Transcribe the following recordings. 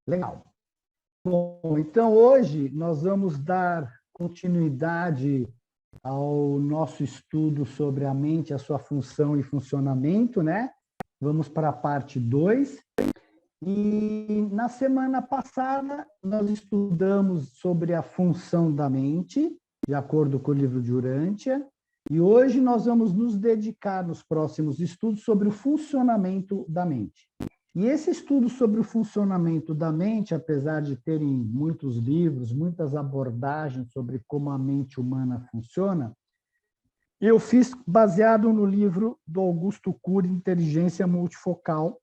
Legal. Bom, então hoje nós vamos dar continuidade ao nosso estudo sobre a mente, a sua função e funcionamento, né? Vamos para a parte 2. E na semana passada nós estudamos sobre a função da mente, de acordo com o livro de Urântia, e hoje nós vamos nos dedicar nos próximos estudos sobre o funcionamento da mente. E esse estudo sobre o funcionamento da mente, apesar de terem muitos livros, muitas abordagens sobre como a mente humana funciona, eu fiz baseado no livro do Augusto Cury, Inteligência Multifocal,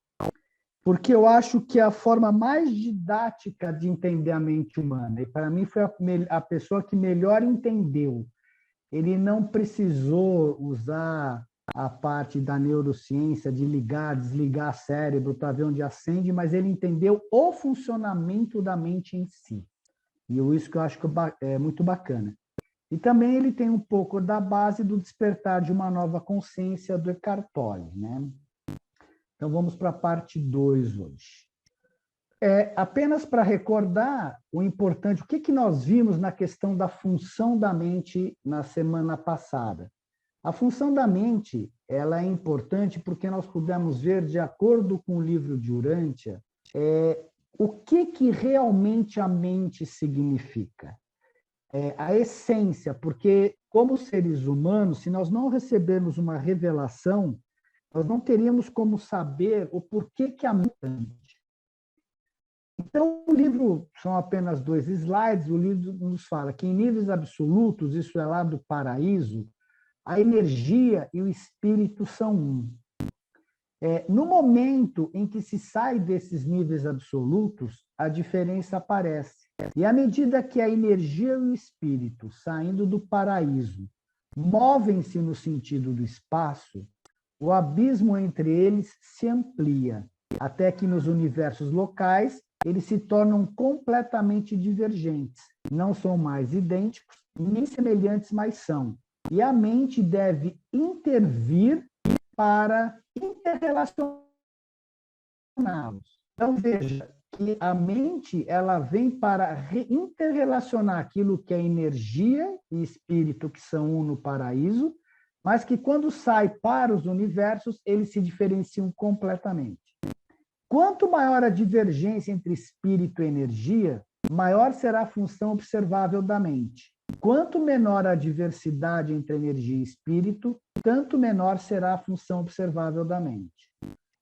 porque eu acho que é a forma mais didática de entender a mente humana. E para mim foi a pessoa que melhor entendeu. Ele não precisou usar a parte da neurociência de ligar, desligar cérebro para ver onde acende, mas ele entendeu o funcionamento da mente em si. E isso que eu acho que é muito bacana. E também ele tem um pouco da base do despertar de uma nova consciência do Eckhart Tolle, né? Então vamos para a parte 2 hoje. Apenas para recordar o importante, o que nós vimos na questão da função da mente na semana passada. A função da mente, ela é importante porque nós pudemos ver, de acordo com o livro de Urântia, o que realmente a mente significa. A essência, porque como seres humanos, se nós não recebermos uma revelação, nós não teríamos como saber o porquê que a mente. Então, o livro, são apenas 2 slides, o livro nos fala que em níveis absolutos, isso é lá do paraíso, a energia e o espírito são um. No momento em que se sai desses níveis absolutos, a diferença aparece. E à medida que a energia e o espírito, saindo do paraíso, movem-se no sentido do espaço, o abismo entre eles se amplia, até que nos universos locais eles se tornam completamente divergentes. Não são mais idênticos, nem semelhantes mais são. E a mente deve intervir para interrelacioná-los. Então, veja que a mente ela vem para interrelacionar aquilo que é energia e espírito, que são um no paraíso, mas que quando sai para os universos, eles se diferenciam completamente. Quanto maior a divergência entre espírito e energia, maior será a função observável da mente. Quanto menor a diversidade entre energia e espírito, tanto menor será a função observável da mente.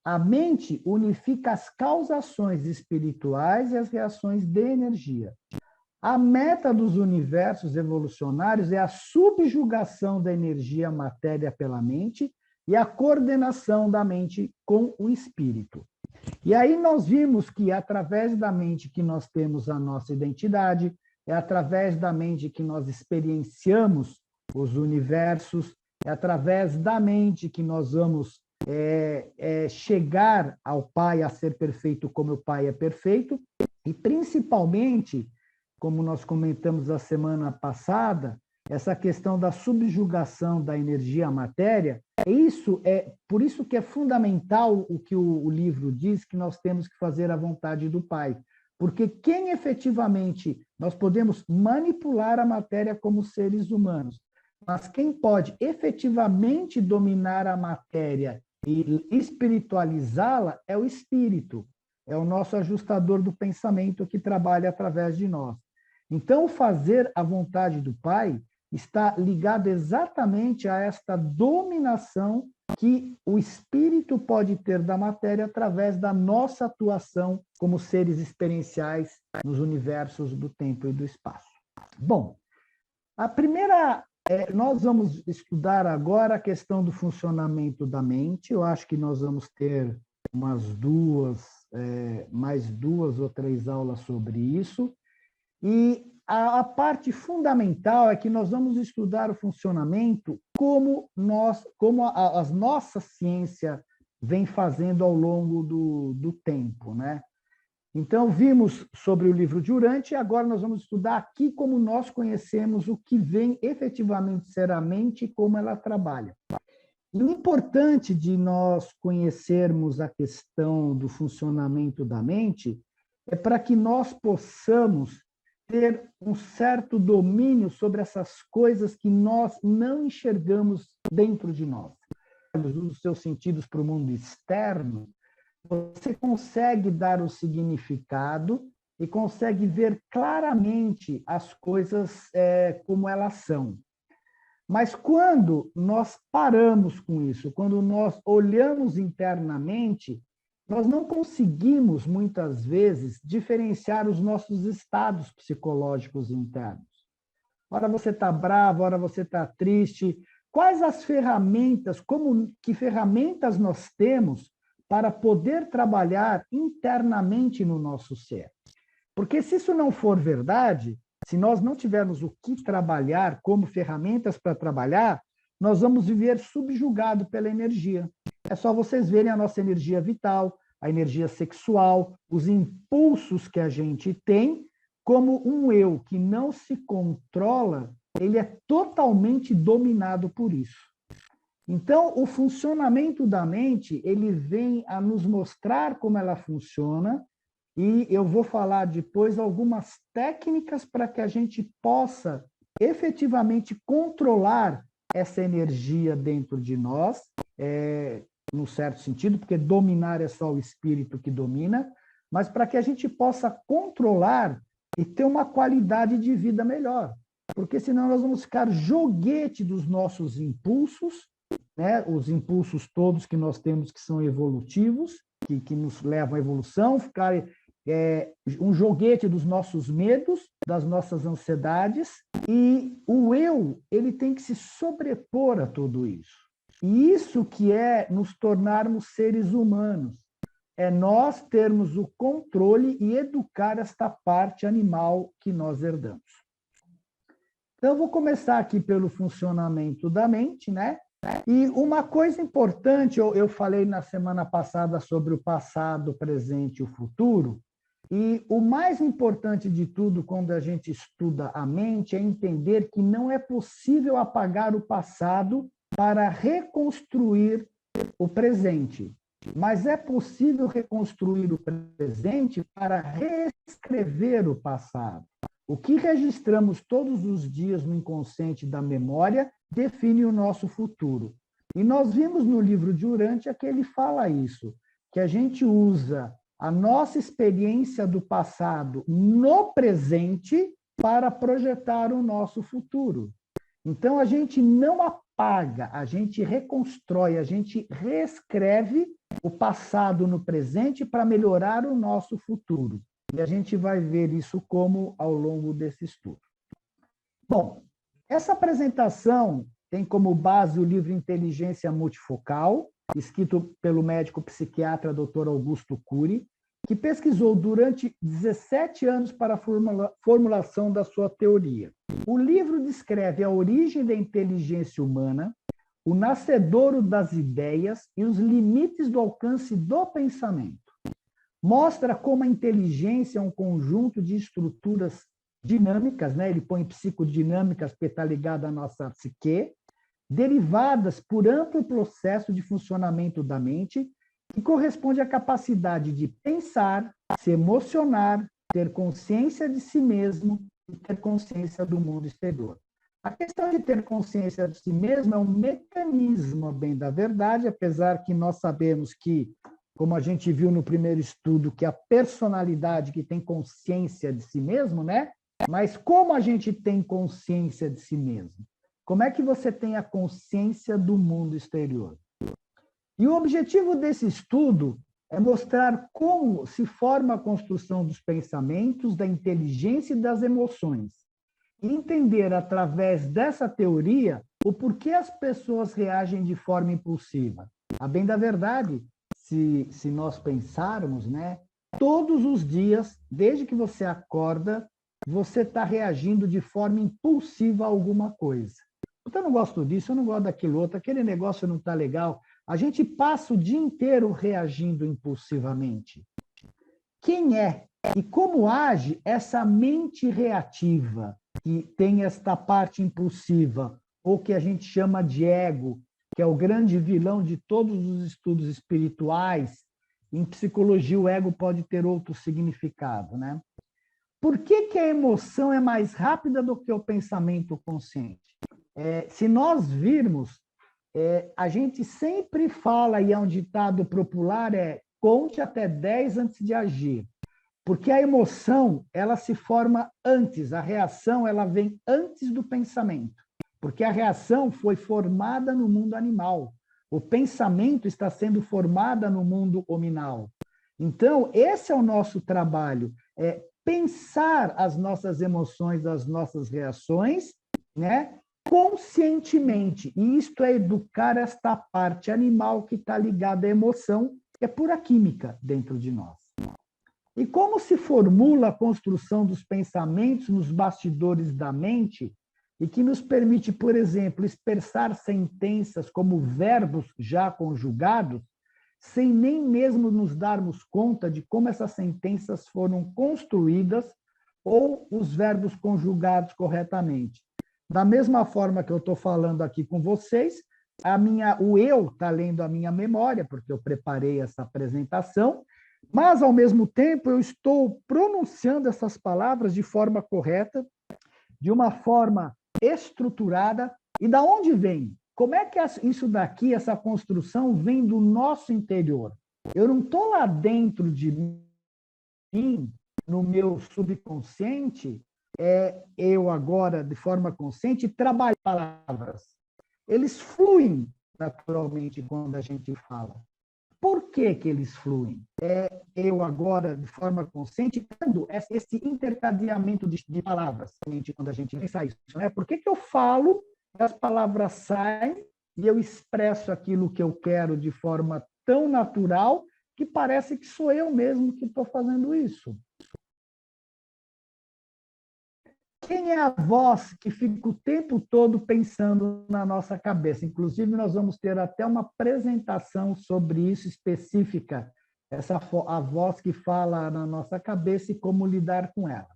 A mente unifica as causações espirituais e as reações de energia. A meta dos universos evolucionários é a subjugação da energia à matéria pela mente e a coordenação da mente com o espírito. E aí nós vimos que, através da mente que nós temos a nossa identidade, é através da mente que nós experienciamos os universos, é através da mente que nós vamos chegar ao Pai, a ser perfeito como o Pai é perfeito, e principalmente, como nós comentamos a semana passada, essa questão da subjugação da energia à matéria, por isso que é fundamental o que o livro diz, que nós temos que fazer a vontade do Pai. Porque quem efetivamente, nós podemos manipular a matéria como seres humanos, mas quem pode efetivamente dominar a matéria e espiritualizá-la é o espírito, é o nosso ajustador do pensamento que trabalha através de nós. Então, fazer a vontade do Pai está ligado exatamente a esta dominação que o espírito pode ter da matéria através da nossa atuação como seres experienciais nos universos do tempo e do espaço. Bom, nós vamos estudar agora a questão do funcionamento da mente. Eu acho que nós vamos ter mais 2 ou 3 aulas sobre isso. E a parte fundamental é que nós vamos estudar o funcionamento como a nossa ciência vem fazendo ao longo do tempo, né? Então, vimos sobre o livro de Urântia, e agora nós vamos estudar aqui como nós conhecemos o que vem efetivamente ser a mente e como ela trabalha. E o importante de nós conhecermos a questão do funcionamento da mente é para que nós possamos ter um certo domínio sobre essas coisas que nós não enxergamos dentro de nós. Os seus sentidos para o mundo externo, você consegue dar o significado e consegue ver claramente as coisas como elas são. Mas quando nós paramos com isso, quando nós olhamos internamente, nós não conseguimos, muitas vezes, diferenciar os nossos estados psicológicos internos. Ora você está bravo, ora você está triste. Quais as ferramentas, que ferramentas nós temos para poder trabalhar internamente no nosso ser? Porque se isso não for verdade, se nós não tivermos o que trabalhar como ferramentas para trabalhar, nós vamos viver subjugado pela energia. É só vocês verem a nossa energia vital, a energia sexual, os impulsos que a gente tem, como um eu que não se controla, ele é totalmente dominado por isso. Então, o funcionamento da mente, ele vem a nos mostrar como ela funciona, e eu vou falar depois algumas técnicas para que a gente possa efetivamente controlar essa energia dentro de nós, no certo sentido, porque dominar é só o espírito que domina, mas para que a gente possa controlar e ter uma qualidade de vida melhor. Porque senão nós vamos ficar joguete dos nossos impulsos, né? Os impulsos todos que nós temos que são evolutivos, que nos levam à evolução, ficar um joguete dos nossos medos, das nossas ansiedades, e o eu, ele tem que se sobrepor a tudo isso. E isso que é nos tornarmos seres humanos, é nós termos o controle e educar esta parte animal que nós herdamos. Então, eu vou começar aqui pelo funcionamento da mente, né? E uma coisa importante, eu falei na semana passada sobre o passado, o presente e o futuro, e o mais importante de tudo, quando a gente estuda a mente, é entender que não é possível apagar o passado para reconstruir o presente. Mas é possível reconstruir o presente para reescrever o passado. O que registramos todos os dias no inconsciente da memória define o nosso futuro. E nós vimos no livro de Urântia que ele fala isso, que a gente usa a nossa experiência do passado no presente para projetar o nosso futuro. Então, a gente não apaga, a gente reconstrói, a gente reescreve o passado no presente para melhorar o nosso futuro. E a gente vai ver isso como ao longo desse estudo. Bom, essa apresentação tem como base o livro Inteligência Multifocal, escrito pelo médico psiquiatra Dr. Augusto Cury, que pesquisou durante 17 anos para a formulação da sua teoria. O livro descreve a origem da inteligência humana, o nascedouro das ideias e os limites do alcance do pensamento. Mostra como a inteligência é um conjunto de estruturas dinâmicas, né? Ele põe psicodinâmicas, porque está ligada à nossa psique, derivadas por amplo processo de funcionamento da mente, que corresponde à capacidade de pensar, se emocionar, ter consciência de si mesmo e ter consciência do mundo exterior. A questão de ter consciência de si mesmo é um mecanismo, bem da verdade, apesar que nós sabemos que, como a gente viu no primeiro estudo, que a personalidade que tem consciência de si mesmo, né? Mas como a gente tem consciência de si mesmo? Como é que você tem a consciência do mundo exterior? E o objetivo desse estudo é mostrar como se forma a construção dos pensamentos, da inteligência e das emoções. E entender, através dessa teoria, o porquê as pessoas reagem de forma impulsiva. A bem da verdade, se nós pensarmos, né, todos os dias, desde que você acorda, você está reagindo de forma impulsiva a alguma coisa. Eu não gosto disso, eu não gosto daquilo outro, aquele negócio não está legal. A gente passa o dia inteiro reagindo impulsivamente. Quem é e como age essa mente reativa, que tem esta parte impulsiva, ou que a gente chama de ego, que é o grande vilão de todos os estudos espirituais, Em psicologia, o ego pode ter outro significado, né? Por que que a emoção é mais rápida do que o pensamento consciente? Se nós virmos, a gente sempre fala, e é um ditado popular, conte até 10 antes de agir. Porque a emoção, ela se forma antes, a reação, ela vem antes do pensamento. Porque a reação foi formada no mundo animal. O pensamento está sendo formado no mundo hominal. Então, esse é o nosso trabalho, pensar as nossas emoções, as nossas reações, né, conscientemente. E isto é educar esta parte animal que está ligada à emoção, que é pura química dentro de nós. E como se formula a construção dos pensamentos nos bastidores da mente e que nos permite, por exemplo, expressar sentenças como verbos já conjugados, sem nem mesmo nos darmos conta de como essas sentenças foram construídas ou os verbos conjugados corretamente. Da mesma forma que eu estou falando aqui com vocês, o eu está lendo a minha memória, porque eu preparei essa apresentação, mas, ao mesmo tempo, eu estou pronunciando essas palavras de forma correta, de uma forma estruturada. E da onde vem? Como é que isso daqui, essa construção, vem do nosso interior? Eu não estou lá dentro de mim, no meu subconsciente, eu agora, de forma consciente, trabalho palavras. Eles fluem naturalmente quando a gente fala. Por que que eles fluem? Eu agora, de forma consciente, tendo esse intercadeamento de palavras, quando a gente pensa isso, né? Por que que eu falo, as palavras saem e eu expresso aquilo que eu quero de forma tão natural que parece que sou eu mesmo que estou fazendo isso? Quem é a voz que fica o tempo todo pensando na nossa cabeça? Inclusive, nós vamos ter até uma apresentação sobre isso específica, a voz que fala na nossa cabeça e como lidar com ela.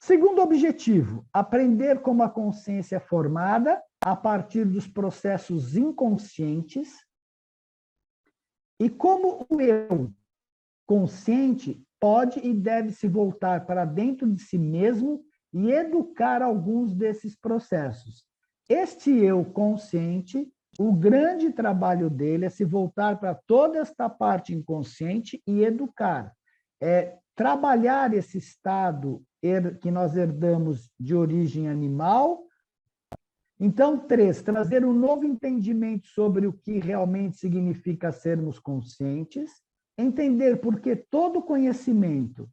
Segundo objetivo, aprender como a consciência é formada a partir dos processos inconscientes e como o eu consciente pode e deve se voltar para dentro de si mesmo e educar alguns desses processos. Este eu consciente, o grande trabalho dele é se voltar para toda esta parte inconsciente e educar. Trabalhar esse estado que nós herdamos de origem animal. Então, 3, trazer um novo entendimento sobre o que realmente significa sermos conscientes, entender por que todo conhecimento,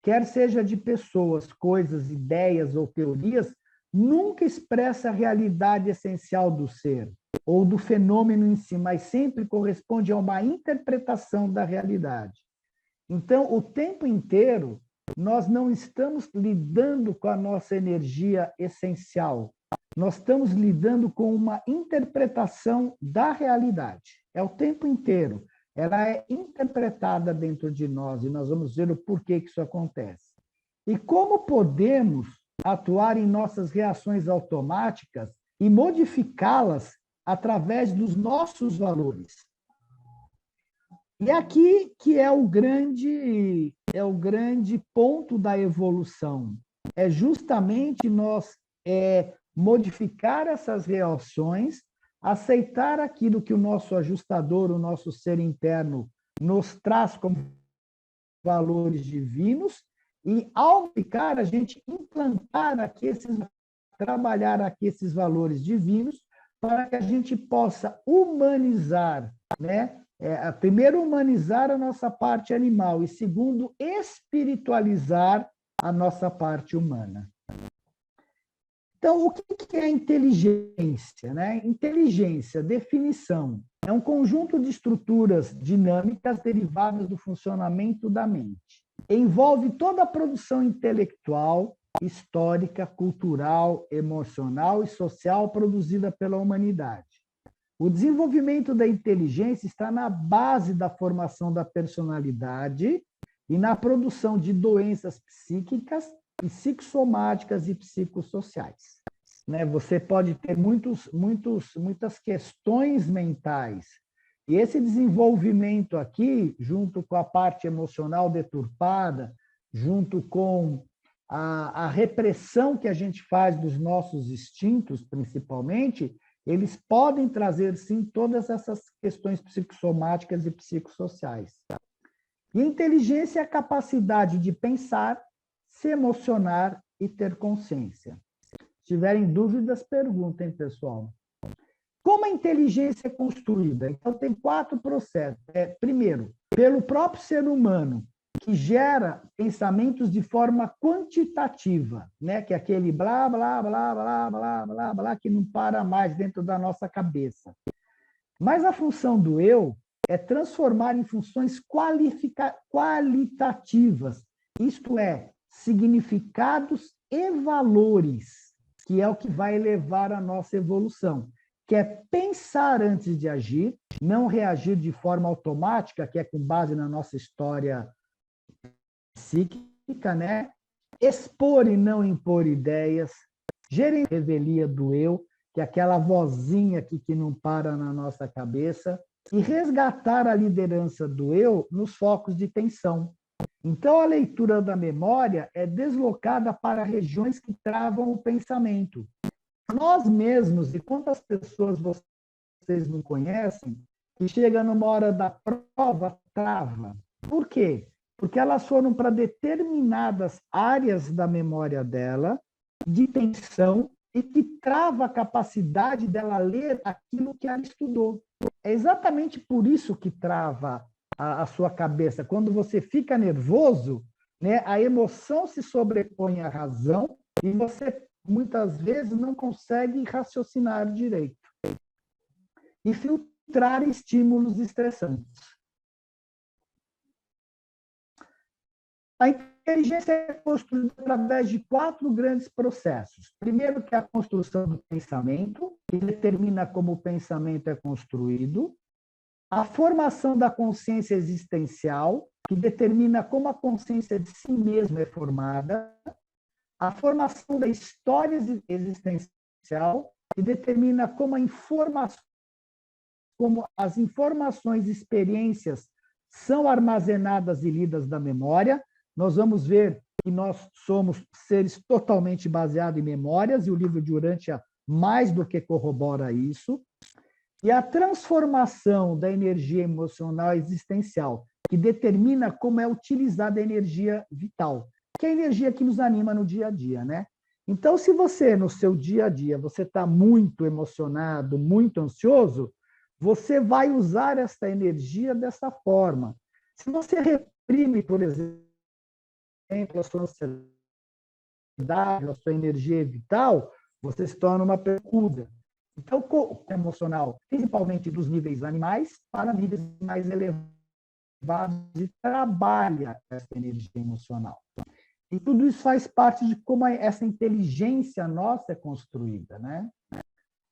quer seja de pessoas, coisas, ideias ou teorias, nunca expressa a realidade essencial do ser ou do fenômeno em si, mas sempre corresponde a uma interpretação da realidade. Então, o tempo inteiro, nós não estamos lidando com a nossa energia essencial, nós estamos lidando com uma interpretação da realidade. É o tempo inteiro. Ela é interpretada dentro de nós e nós vamos ver o porquê que isso acontece. E como podemos atuar em nossas reações automáticas e modificá-las através dos nossos valores. E aqui que é o grande ponto da evolução. É justamente nós modificar essas reações, aceitar aquilo que o nosso ajustador, o nosso ser interno, nos traz como valores divinos e, ao ficar, a gente implantar aqui trabalhar aqui esses valores divinos para que a gente possa humanizar, né? Primeiro, humanizar a nossa parte animal e, segundo, espiritualizar a nossa parte humana. Então, o que é inteligência, né? Inteligência, definição, é um conjunto de estruturas dinâmicas derivadas do funcionamento da mente. Envolve toda a produção intelectual, histórica, cultural, emocional e social produzida pela humanidade. O desenvolvimento da inteligência está na base da formação da personalidade e na produção de doenças psíquicas, psicossomáticas e psicossociais. Você pode ter muitas questões mentais E esse desenvolvimento aqui, junto com a parte emocional deturpada, junto com a repressão que a gente faz dos nossos instintos, principalmente, eles podem trazer, sim, todas essas questões psicossomáticas e psicossociais. E inteligência é a capacidade de pensar, se emocionar e ter consciência. Se tiverem dúvidas, perguntem, pessoal. Como a inteligência é construída? Então, tem 4 processos. Primeiro, pelo próprio ser humano, que gera pensamentos de forma quantitativa, né? Que é aquele blá, blá, blá, blá, blá, blá, blá, que não para mais dentro da nossa cabeça. Mas a função do eu é transformar em funções qualitativas, isto é, significados e valores, que é o que vai levar a nossa evolução, que é pensar antes de agir, não reagir de forma automática, que é com base na nossa história psíquica, né? Expor e não impor ideias, gerir a revelia do eu, que é aquela vozinha aqui que não para na nossa cabeça, e resgatar a liderança do eu nos focos de tensão. Então, a leitura da memória é deslocada para regiões que travam o pensamento. Nós mesmos, e quantas pessoas vocês não conhecem, que chega numa hora da prova, trava. Por quê? Porque elas foram para determinadas áreas da memória dela, de tensão, e que trava a capacidade dela ler aquilo que ela estudou. É exatamente por isso que trava a sua cabeça. Quando você fica nervoso, né, a emoção se sobrepõe à razão e você, muitas vezes, não consegue raciocinar direito. E filtrar estímulos estressantes. A inteligência é construída através de 4 grandes processos. Primeiro, que é a construção do pensamento, que determina como o pensamento é construído. A formação da consciência existencial, que determina como a consciência de si mesma é formada. A formação da história existencial, que determina como as informações e experiências são armazenadas e lidas da memória. Nós vamos ver que nós somos seres totalmente baseados em memórias, e o livro de Urântia mais do que corrobora isso. E a transformação da energia emocional existencial, que determina como é utilizada a energia vital, que é a energia que nos anima no dia a dia, né? Então, se você, no seu dia a dia, você está muito emocionado, muito ansioso, você vai usar essa energia dessa forma. Se você reprime, por exemplo, a sua ansiedade, a sua energia vital, você se torna uma percuda. Então, o emocional, principalmente dos níveis animais, para níveis mais elevados, e trabalha essa energia emocional. E tudo isso faz parte de como essa inteligência nossa é construída, né?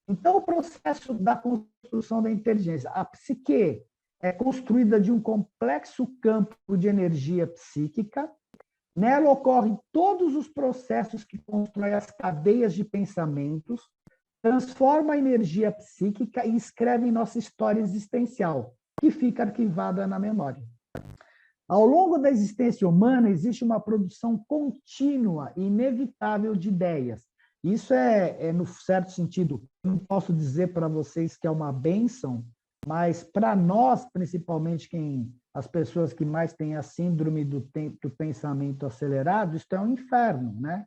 Então, o processo da construção da inteligência, a psique é construída de um complexo campo de energia psíquica. Nela ocorrem todos os processos que constroem as cadeias de pensamentos, transforma a energia psíquica e escreve em nossa história existencial, que fica arquivada na memória. Ao longo da existência humana, existe uma produção contínua e inevitável de ideias. Isso no certo sentido, não posso dizer para vocês que é uma bênção, mas para nós, principalmente as pessoas que mais têm a síndrome do pensamento acelerado, isso é um inferno, né?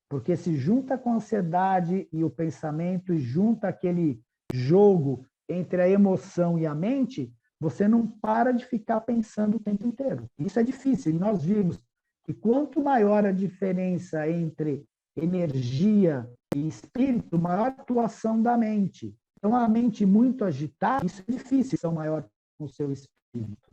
Porque se junta com a ansiedade e o pensamento, e junta aquele jogo entre a emoção e a mente, você não para de ficar pensando o tempo inteiro. Isso é difícil. E nós vimos que quanto maior a diferença entre energia e espírito, maior a atuação da mente. Então, a mente muito agitada, isso é difícil, são maior com o seu espírito.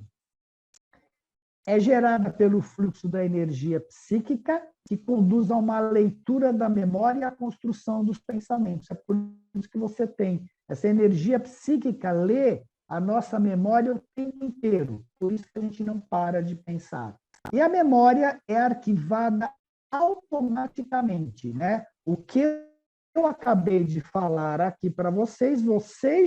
É gerada pelo fluxo da energia psíquica, que conduz a uma leitura da memória e à construção dos pensamentos. É por isso que você tem essa energia psíquica, lê a nossa memória o tempo inteiro. Por isso que a gente não para de pensar. E a memória é arquivada automaticamente, né? O que eu acabei de falar aqui para vocês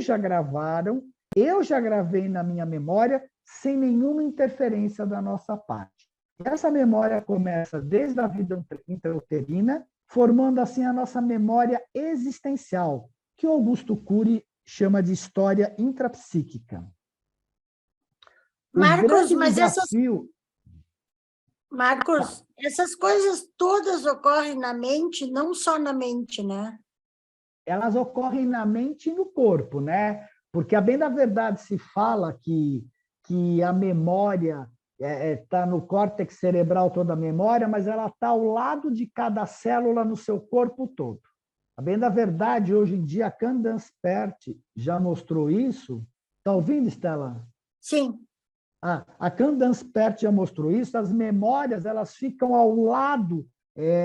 já gravaram eu já gravei na minha memória sem nenhuma interferência da nossa parte. Essa memória começa desde a vida intrauterina, formando assim a nossa memória existencial, que o Augusto Cury chama de história intrapsíquica. O Marcos, grande desafio... Marcos, essas coisas todas ocorrem na mente, não só na mente, né? Elas ocorrem na mente e no corpo, né? Porque, a bem da verdade, se fala que a memória está no córtex cerebral, toda a memória, mas ela está ao lado de cada célula no seu corpo todo. A bem da verdade, hoje em dia, a Candace Pert já mostrou isso. Está ouvindo, Estela? Sim. A Candace Pert já mostrou isso. As memórias elas ficam ao lado,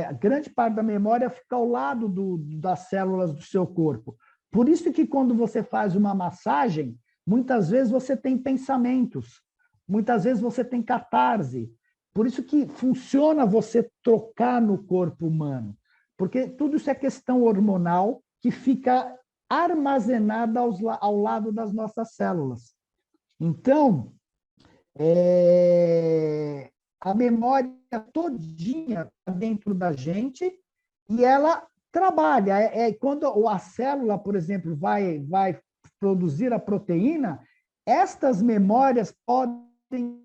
a grande parte da memória fica ao lado das células do seu corpo. Por isso que, quando você faz uma massagem, muitas vezes você tem pensamentos, muitas vezes você tem catarse. Por isso que funciona você trocar no corpo humano, porque tudo isso é questão hormonal que fica armazenada ao lado das nossas células. Então, a memória todinha dentro da gente e ela trabalha. Quando a célula, por exemplo, vai produzir a proteína, estas memórias podem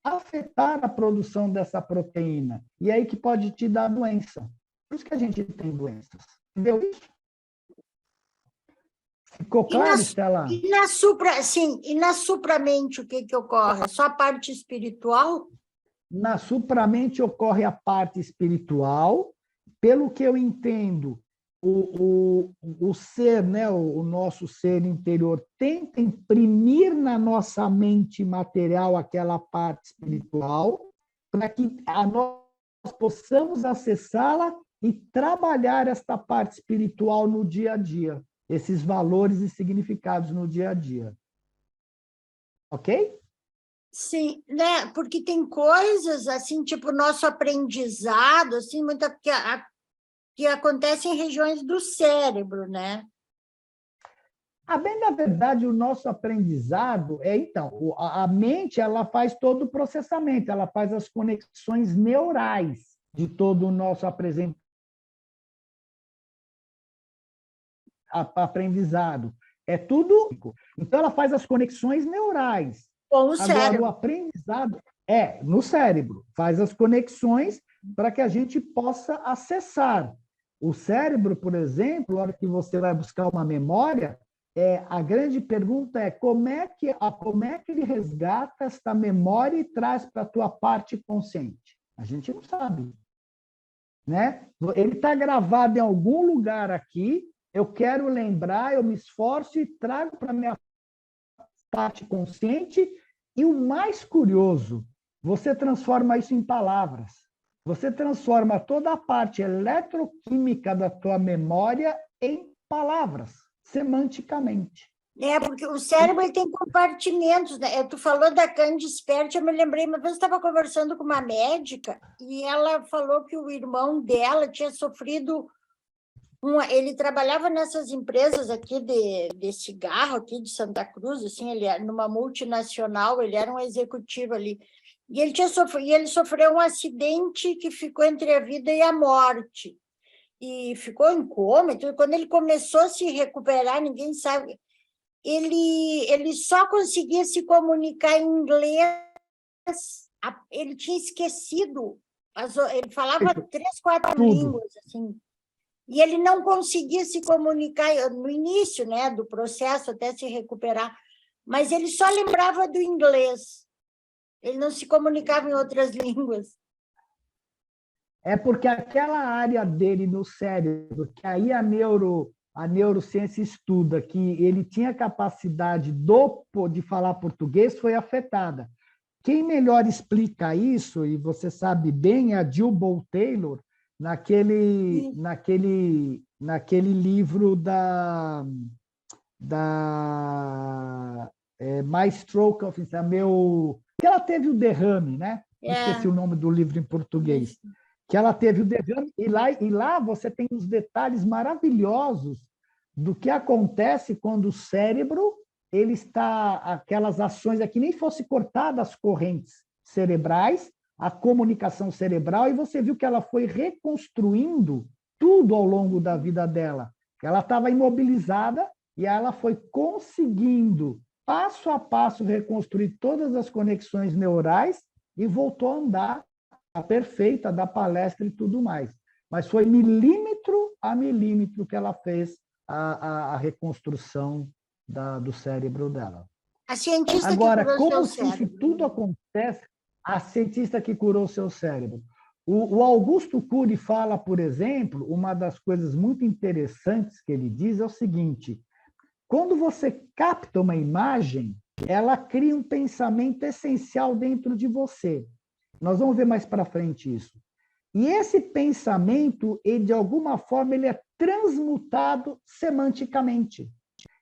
afetar a produção dessa proteína. E é aí que pode te dar doença. Por isso que a gente tem doenças. Entendeu isso? Ficou claro, Estela? E na supramente, o que ocorre? Só a parte espiritual? Na supramente ocorre a parte espiritual. Pelo que eu entendo, o ser, né, o nosso ser interior, tenta imprimir na nossa mente material aquela parte espiritual, para que nós possamos acessá-la e trabalhar esta parte espiritual no dia a dia, esses valores e significados no dia a dia. Ok? Sim, né? Porque tem coisas assim, tipo nosso aprendizado, assim, que acontece em regiões do cérebro, né? A bem da verdade, o nosso aprendizado então, a mente ela faz todo o processamento, ela faz as conexões neurais de todo o nosso aprendizado. É tudo. Então, ela faz as conexões neurais. Com o Agora, cérebro. o aprendizado é no cérebro, faz as conexões para que a gente possa acessar. O cérebro, por exemplo, na hora que você vai buscar uma memória, a grande pergunta é como é que ele resgata esta memória e traz para a tua parte consciente? A gente não sabe. Né? Ele está gravado em algum lugar aqui, eu quero lembrar, eu me esforço e trago para a minha parte consciente. E o mais curioso, você transforma isso em palavras. Você transforma toda a parte eletroquímica da tua memória em palavras, semanticamente. Porque o cérebro ele tem compartimentos, né? Tu falou da Candace Pert, eu me lembrei, uma vez eu estava conversando com uma médica e ela falou que o irmão dela tinha sofrido ele trabalhava nessas empresas aqui de cigarro, aqui de Santa Cruz, assim, ele era numa multinacional, ele era um executivo ali. E ele sofreu um acidente que ficou entre a vida e a morte. E ficou em coma. Então, quando ele começou a se recuperar, ninguém sabe. Ele só conseguia se comunicar em inglês. Ele tinha esquecido. Ele falava 3, 4 línguas, assim. E ele não conseguia se comunicar no início, né, do processo, até se recuperar, mas ele só lembrava do inglês. Ele não se comunicava em outras línguas. É porque aquela área dele no cérebro, que aí a neurociência estuda, que ele tinha capacidade de falar português, foi afetada. Quem melhor explica isso, e você sabe bem, é a Jill Bolte Taylor, naquele livro My Stroke of meu, que ela teve o derrame, né? Esqueci o nome do livro em português. Que ela teve o derrame, e lá você tem os detalhes maravilhosos do que acontece quando o cérebro ele está, aquelas ações, é que nem fosse cortadas as correntes cerebrais, a comunicação cerebral, e você viu que ela foi reconstruindo tudo ao longo da vida dela. Ela estava imobilizada e ela foi conseguindo, passo a passo, reconstruir todas as conexões neurais e voltou a andar, a perfeita, da palestra e tudo mais. Mas foi milímetro a milímetro que ela fez a reconstrução do cérebro dela. A cientista Agora, que curou como seu se isso cérebro. tudo acontece, a cientista que curou seu cérebro. O Augusto Cury fala, por exemplo, uma das coisas muito interessantes que ele diz é o seguinte: quando você capta uma imagem, ela cria um pensamento essencial dentro de você. Nós vamos ver mais para frente isso. E esse pensamento, ele, de alguma forma, ele é transmutado semanticamente.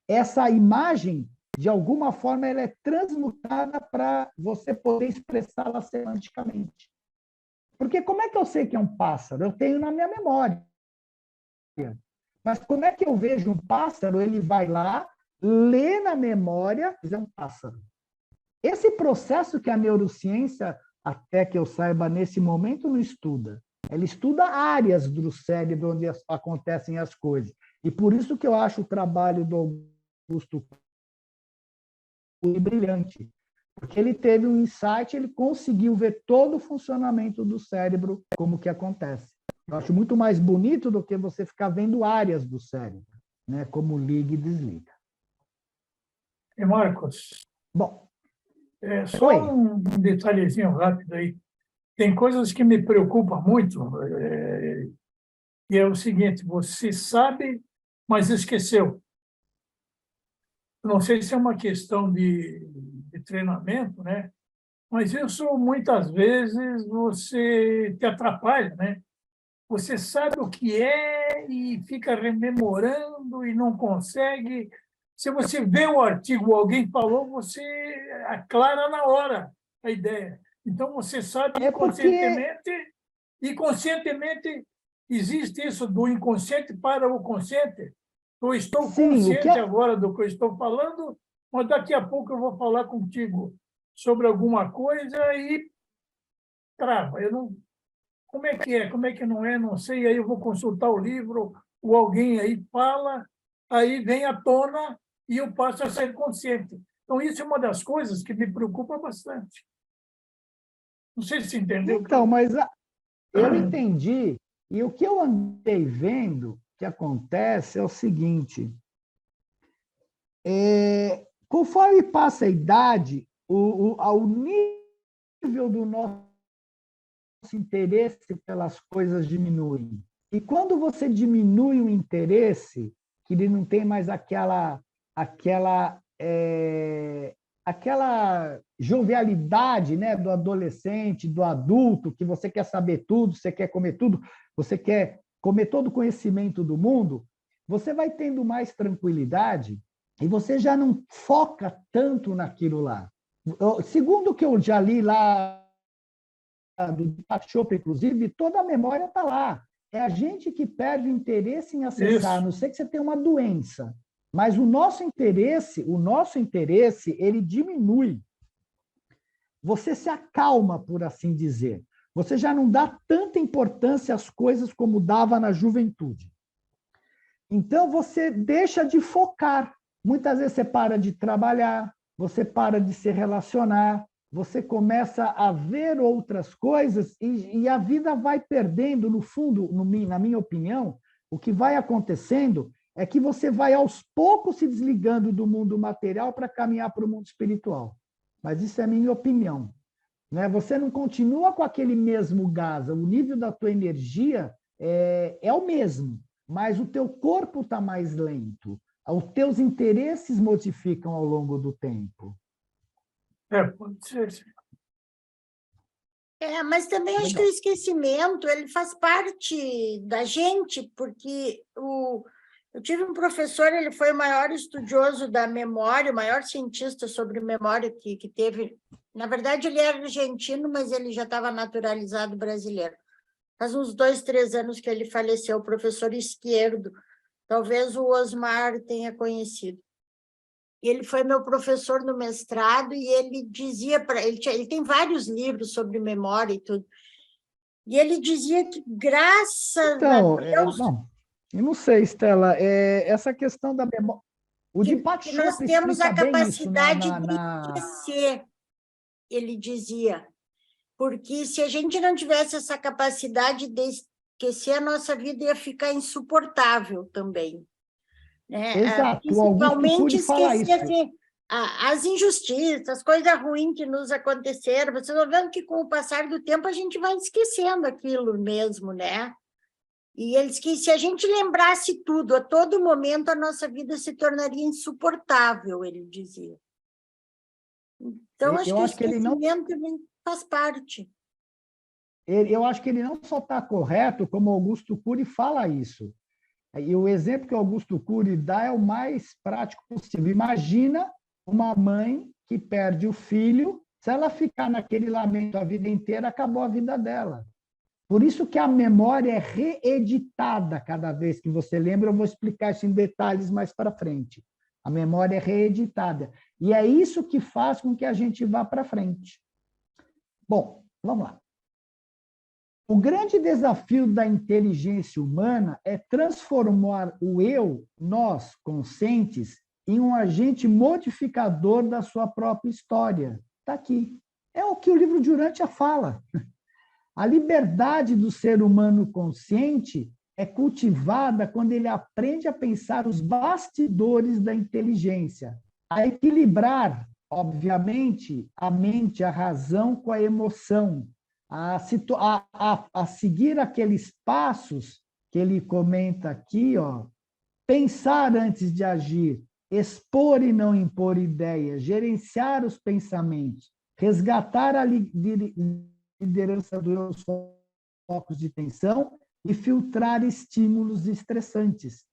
Essa imagem, de alguma forma, ela é transmutada para você poder expressá-la semanticamente. Porque como é que eu sei que é um pássaro? Eu tenho na minha memória. Mas como é que eu vejo um pássaro? Ele vai lá, lê na memória, é um pássaro. Esse processo que a neurociência, até que eu saiba, nesse momento não estuda. Ela estuda áreas do cérebro onde acontecem as coisas. E por isso que eu acho o trabalho do Augusto brilhante. Porque ele teve um insight, ele conseguiu ver todo o funcionamento do cérebro, como que acontece. Eu acho muito mais bonito do que você ficar vendo áreas do cérebro, né? Como liga e desliga. E Marcos, Bom, só oi. um detalhezinho rápido aí. Tem coisas que me preocupam muito, e é o seguinte: você sabe, mas esqueceu. Não sei se é uma questão de treinamento, né? Mas isso, muitas vezes, você te atrapalha, né? Você sabe o que é e fica rememorando e não consegue. Se você vê o artigo, alguém falou, você aclara na hora a ideia. Então, você sabe É porque, inconscientemente, e conscientemente existe isso do inconsciente para o consciente. Eu estou sim, o que consciente é, agora do que eu estou falando, mas daqui a pouco eu vou falar contigo sobre alguma coisa e trava. Eu não, como é que é, como é que não é, não sei. Aí eu vou consultar o livro, ou alguém aí fala, aí vem à tona e eu passo a ser consciente. Então, isso é uma das coisas que me preocupa bastante. Não sei se você entendeu. então, mas eu entendi, e o que eu andei vendo que acontece é o seguinte: conforme passa a idade, o nível do nosso interesse pelas coisas diminui. E quando você diminui o interesse, que ele não tem mais aquela jovialidade, né, do adolescente, do adulto, que você quer saber tudo, você quer comer tudo, você quer comer todo o conhecimento do mundo, você vai tendo mais tranquilidade e você já não foca tanto naquilo lá. Segundo o que eu já li lá do Deepak Chopra, inclusive, toda a memória está lá. É a gente que perde o interesse em acessar, a não ser que você tenha uma doença. Mas o nosso interesse, ele diminui. Você se acalma, por assim dizer. Você já não dá tanta importância às coisas como dava na juventude. Então, você deixa de focar. Muitas vezes você para de trabalhar, você para de se relacionar, você começa a ver outras coisas e a vida vai perdendo, no fundo, na minha opinião, o que vai acontecendo é que você vai aos poucos se desligando do mundo material para caminhar para o mundo espiritual. Mas isso é a minha opinião. Né? Você não continua com aquele mesmo gás, o nível da tua energia é o mesmo, mas o teu corpo está mais lento. Os teus interesses modificam ao longo do tempo. Pode ser. Mas também acho que o esquecimento ele faz parte da gente, porque eu tive um professor, ele foi o maior estudioso da memória, o maior cientista sobre memória que teve. Na verdade, ele era argentino, mas ele já estava naturalizado brasileiro. Faz uns 2, 3 anos que ele faleceu, o professor Izquierdo. Talvez o Osmar tenha conhecido. Ele foi meu professor no mestrado e ele dizia para ele tem vários livros sobre memória e tudo. E ele dizia que, graças Então, a Deus, não, eu não sei, Estela, essa questão da memória... O que Deepak nós Chopra temos a explica bem isso capacidade de esquecer, ele dizia. Porque se a gente não tivesse essa capacidade de esquecer, a nossa vida ia ficar insuportável também. Né? Exato, o Augusto Principalmente Cury fala esquecer isso. assim, as injustiças, as coisas ruins que nos aconteceram. Vocês vão vendo que, com o passar do tempo, a gente vai esquecendo aquilo mesmo, né? E ele disse que, se a gente lembrasse tudo, a todo momento, a nossa vida se tornaria insuportável, ele dizia. Então, acho Eu que o acho que ele não... esquecimento também faz parte. Eu acho que ele não só está correto, como Augusto Cury fala isso. E o exemplo que Augusto Cury dá é o mais prático possível. Imagina uma mãe que perde o filho, se ela ficar naquele lamento a vida inteira, acabou a vida dela. Por isso que a memória é reeditada cada vez que você lembra. Eu vou explicar isso em detalhes mais para frente. A memória é reeditada. E é isso que faz com que a gente vá para frente. Bom, vamos lá. O grande desafio da inteligência humana é transformar o eu, nós, conscientes, em um agente modificador da sua própria história. Está aqui. É o que o livro de Urântia fala. A liberdade do ser humano consciente é cultivada quando ele aprende a pensar os bastidores da inteligência, a equilibrar, obviamente, a mente, a razão com a emoção, a seguir aqueles passos que ele comenta aqui, ó, pensar antes de agir, expor e não impor ideias, gerenciar os pensamentos, resgatar a liderança dos focos de tensão e filtrar estímulos estressantes.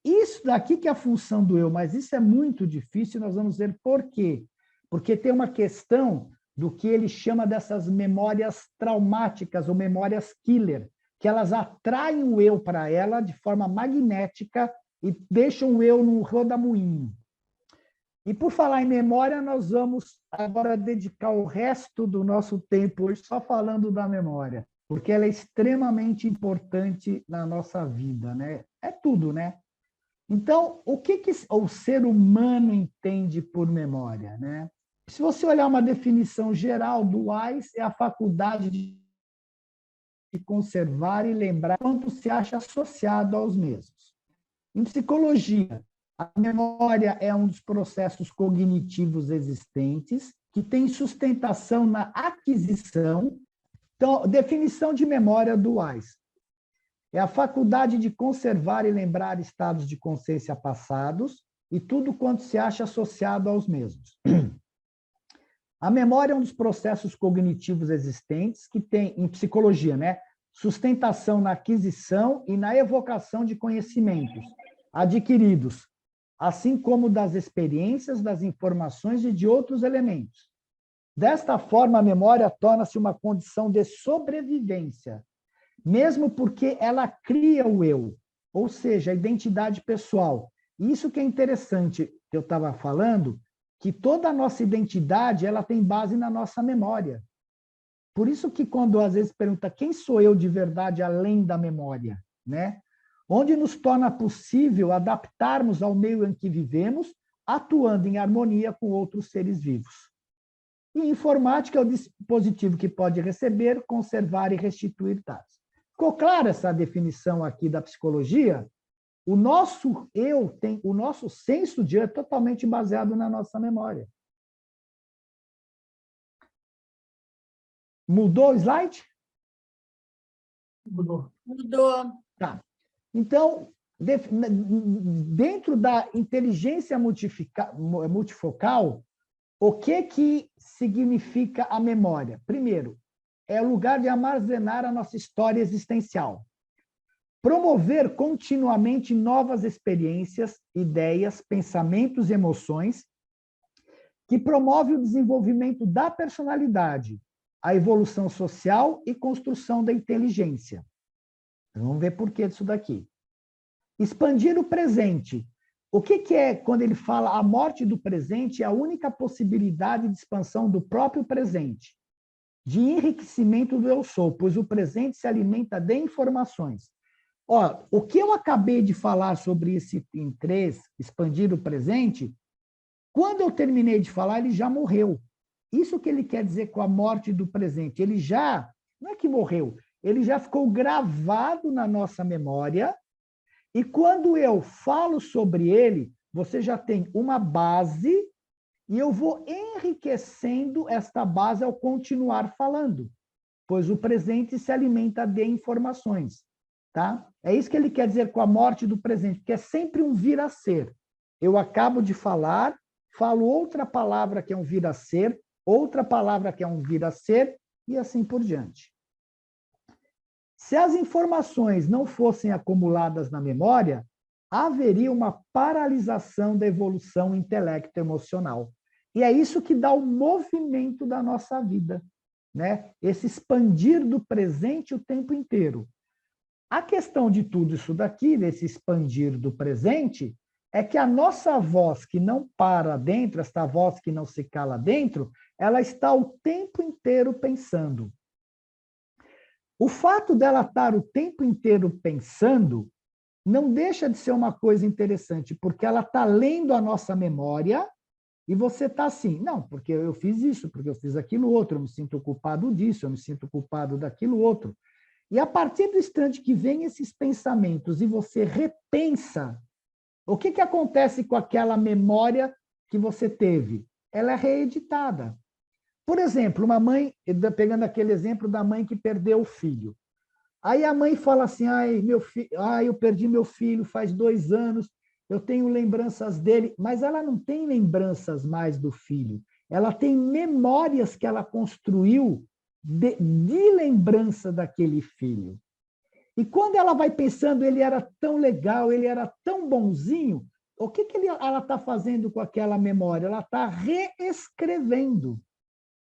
Isso daqui que é a função do eu, mas isso é muito difícil, nós vamos ver por quê. Porque tem uma questão do que ele chama dessas memórias traumáticas ou memórias killer, que elas atraem o eu para ela de forma magnética e deixam o eu num rodamuinho. E por falar em memória, nós vamos agora dedicar o resto do nosso tempo hoje só falando da memória, porque ela é extremamente importante na nossa vida, né? É tudo, né? Então, o que o ser humano entende por memória, né? Se você olhar uma definição geral do WISE, é a faculdade de conservar e lembrar quanto se acha associado aos mesmos. Em psicologia, a memória é um dos processos cognitivos existentes que tem sustentação na aquisição. Então, definição de memória do WISE. É a faculdade de conservar e lembrar estados de consciência passados e tudo quanto se acha associado aos mesmos. A memória é um dos processos cognitivos existentes que tem, em psicologia, né, sustentação na aquisição e na evocação de conhecimentos adquiridos, assim como das experiências, das informações e de outros elementos. Desta forma, a memória torna-se uma condição de sobrevivência, mesmo porque ela cria o eu, ou seja, a identidade pessoal. Isso que é interessante, que eu estava falando, que toda a nossa identidade ela tem base na nossa memória. Por isso que quando às vezes pergunta quem sou eu de verdade além da memória, né? Onde nos torna possível adaptarmos ao meio em que vivemos, atuando em harmonia com outros seres vivos. E informática é o dispositivo que pode receber, conservar e restituir dados. Ficou clara essa definição aqui da psicologia? O nosso eu tem, o nosso senso de eu é totalmente baseado na nossa memória. Mudou o slide? Mudou. Mudou. Tá. Então, dentro da inteligência multifocal, o que significa a memória? Primeiro, é o lugar de armazenar a nossa história existencial. Promover continuamente novas experiências, ideias, pensamentos e emoções que promove o desenvolvimento da personalidade, a evolução social e construção da inteligência. Vamos ver por que disso daqui. Expandir o presente, O que é quando ele fala a morte do presente é a única possibilidade de expansão do próprio presente, de enriquecimento do eu sou, pois o presente se alimenta de informações. Ó, o que eu acabei de falar sobre esse em 3, expandir o presente, quando eu terminei de falar, ele já morreu. Isso que ele quer dizer com a morte do presente. Ele já, não é que morreu, ele já ficou gravado na nossa memória, e quando eu falo sobre ele, você já tem uma base, e eu vou enriquecendo esta base ao continuar falando, pois o presente se alimenta de informações. Tá? É isso que ele quer dizer com a morte do presente, que é sempre um vir a ser. Eu acabo de falar, falo outra palavra que é um vir a ser, outra palavra que é um vir a ser, e assim por diante. Se as informações não fossem acumuladas na memória, haveria uma paralisação da evolução intelecto-emocional. E é isso que dá o movimento da nossa vida, né? Esse expandir do presente o tempo inteiro. A questão de tudo isso daqui, desse expandir do presente, é que a nossa voz que não para dentro, esta voz que não se cala dentro, ela está o tempo inteiro pensando. O fato dela estar o tempo inteiro pensando não deixa de ser uma coisa interessante, porque ela está lendo a nossa memória e você está assim, não, porque eu fiz isso, porque eu fiz aquilo outro, eu me sinto culpado disso, eu me sinto culpado daquilo outro. E a partir do instante que vem esses pensamentos e você repensa, o que acontece com aquela memória que você teve? Ela é reeditada. Por exemplo, uma mãe, pegando aquele exemplo da mãe que perdeu o filho. Aí a mãe fala assim, eu perdi meu filho faz 2 anos, eu tenho lembranças dele, mas ela não tem lembranças mais do filho. Ela tem memórias que ela construiu de lembrança daquele filho. E quando ela vai pensando, ele era tão legal, ele era tão bonzinho, o que ela está fazendo com aquela memória? Ela está reescrevendo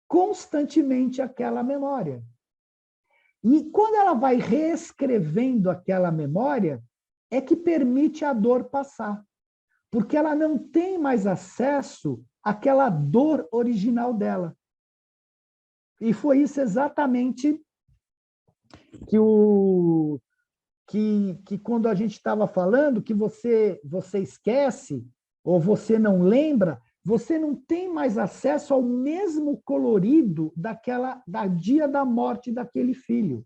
constantemente aquela memória. E quando ela vai reescrevendo aquela memória, é que permite a dor passar. Porque ela não tem mais acesso àquela dor original dela. E foi isso exatamente que quando a gente estava falando, que você esquece, ou você não lembra, você não tem mais acesso ao mesmo colorido da dia da morte daquele filho.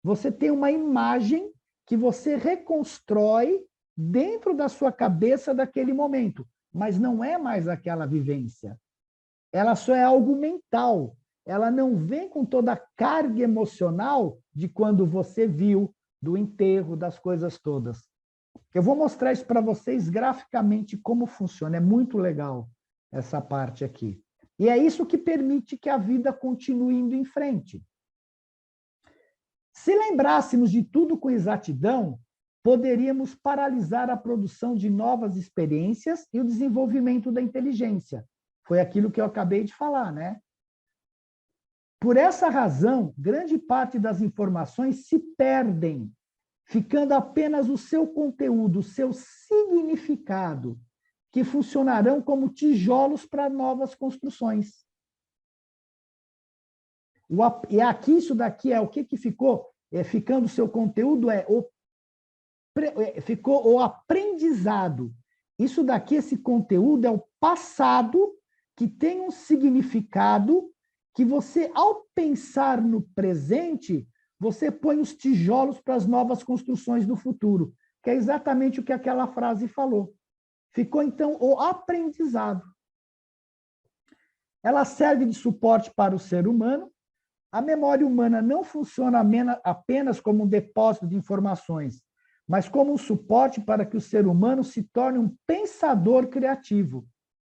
Você tem uma imagem que você reconstrói dentro da sua cabeça daquele momento, mas não é mais aquela vivência. Ela só é algo mental. Ela não vem com toda a carga emocional de quando você viu, do enterro, das coisas todas. Eu vou mostrar isso para vocês graficamente como funciona. É muito legal essa parte aqui. E é isso que permite que a vida continue indo em frente. Se lembrássemos de tudo com exatidão, poderíamos paralisar a produção de novas experiências e o desenvolvimento da inteligência. Foi aquilo que eu acabei de falar, né? Por essa razão, grande parte das informações se perdem, ficando apenas o seu conteúdo, o seu significado, que funcionarão como tijolos para novas construções. E aqui, isso daqui é o que ficou? Ficando o seu conteúdo ficou o aprendizado. Isso daqui, esse conteúdo, é o passado que tem um significado que você, ao pensar no presente, você põe os tijolos para as novas construções do futuro, que é exatamente o que aquela frase falou. Ficou, então, o aprendizado. Ela serve de suporte para o ser humano. A memória humana não funciona apenas como um depósito de informações, mas como um suporte para que o ser humano se torne um pensador criativo,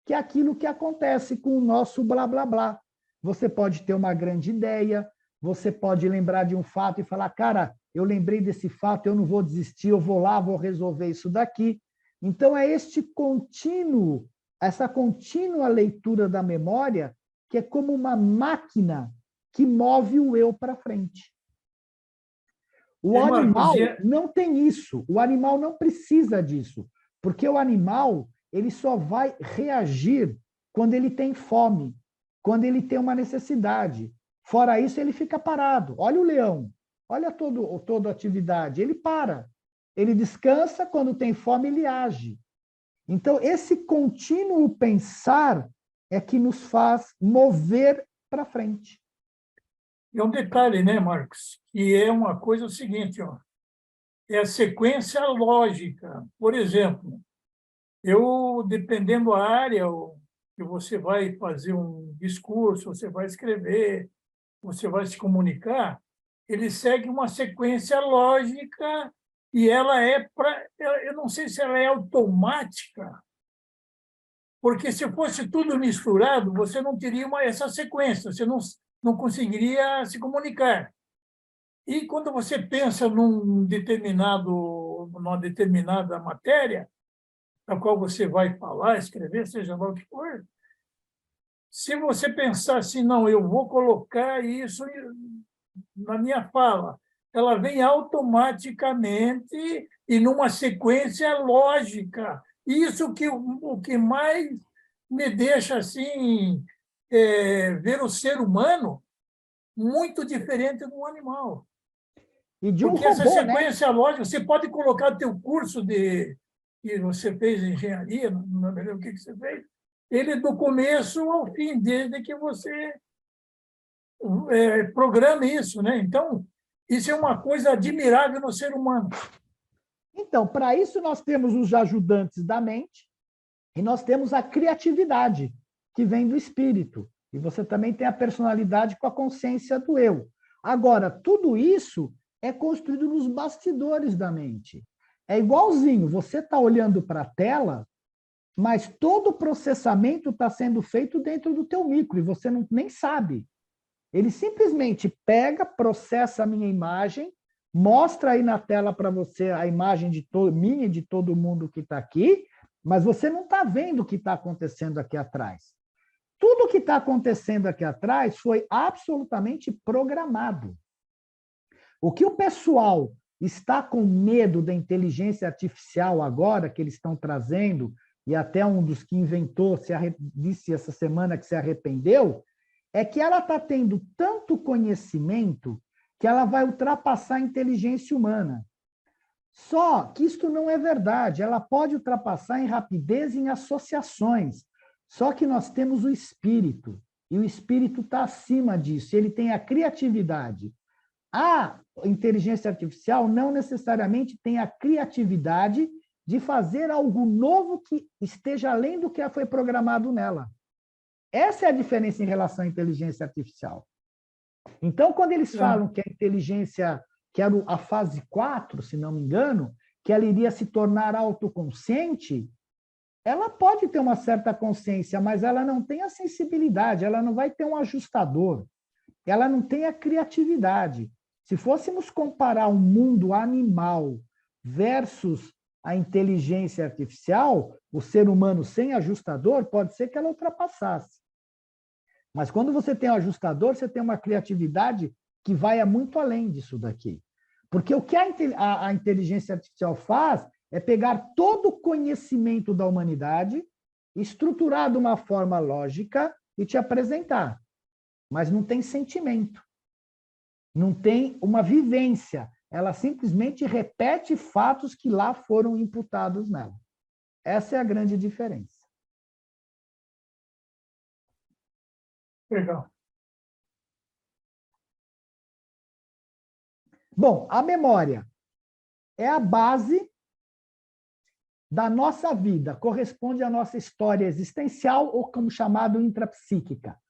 que é aquilo que acontece com o nosso blá, blá, blá. Você pode ter uma grande ideia, você pode lembrar de um fato e falar, cara, eu lembrei desse fato, eu não vou desistir, eu vou lá, vou resolver isso daqui. Então, é essa contínua leitura da memória, que é como uma máquina que move o eu para frente. O animal não tem isso, o animal não precisa disso, Porque o animal, ele só vai reagir quando ele tem fome, quando ele tem uma necessidade. Fora isso, ele fica parado. Olha o leão, olha toda a atividade, ele para. Ele descansa, quando tem fome, ele age. Então, esse contínuo pensar é que nos faz mover para frente. E um detalhe, né, Marcos? Que é uma coisa o seguinte, ó, é a sequência lógica. Por exemplo, dependendo da área que você vai fazer um discurso, você vai escrever, você vai se comunicar, ele segue uma sequência lógica e ela eu não sei se ela é automática, porque se fosse tudo misturado, você não teria essa sequência, você não conseguiria se comunicar. E quando você pensa numa determinada matéria, a qual você vai falar, escrever, seja lá o que for, se você pensar assim, não, eu vou colocar isso na minha fala, ela vem automaticamente e numa sequência lógica. Isso o que mais me deixa assim ver o ser humano muito diferente do animal. E de um Porque essa robô, né? sequência lógica, você pode colocar o teu curso que você fez em engenharia, não me lembro o que você fez, ele do começo ao fim, desde que você programa isso, né? Então, isso é uma coisa admirável no ser humano. Então, para isso nós temos os ajudantes da mente e nós temos a criatividade, que vem do espírito. E você também tem a personalidade com a consciência do eu. Agora, tudo isso é construído nos bastidores da mente. É igualzinho, você está olhando para a tela, mas todo o processamento está sendo feito dentro do teu micro, e você nem sabe. Ele simplesmente pega, processa a minha imagem, mostra aí na tela para você a imagem minha e de todo mundo que está aqui, mas você não está vendo o que está acontecendo aqui atrás. Tudo o que está acontecendo aqui atrás foi absolutamente programado. O que o pessoal está com medo da inteligência artificial agora, que eles estão trazendo, e até um dos que inventou disse essa semana que se arrependeu, é que ela está tendo tanto conhecimento que ela vai ultrapassar a inteligência humana. Só que isto não é verdade. Ela pode ultrapassar em rapidez em associações. Só que nós temos o espírito, e o espírito está acima disso. Ele tem a criatividade. A inteligência artificial não necessariamente tem a criatividade de fazer algo novo que esteja além do que foi programado nela. Essa é a diferença em relação à inteligência artificial. Então, quando eles falam que a inteligência, que era a fase 4, se não me engano, que ela iria se tornar autoconsciente, ela pode ter uma certa consciência, mas ela não tem a sensibilidade, ela não vai ter um ajustador, ela não tem a criatividade. Se fôssemos comparar um mundo animal versus a inteligência artificial, o ser humano sem ajustador, pode ser que ela ultrapassasse. Mas quando você tem um ajustador, você tem uma criatividade que vai muito além disso daqui. Porque o que a inteligência artificial faz é pegar todo o conhecimento da humanidade, estruturar de uma forma lógica e te apresentar. Mas não tem sentimento. Não tem uma vivência. Ela simplesmente repete fatos que lá foram imputados nela. Essa é a grande diferença. Legal. Bom, a memória é a base da nossa vida, corresponde à nossa história existencial ou como chamado intrapsíquica.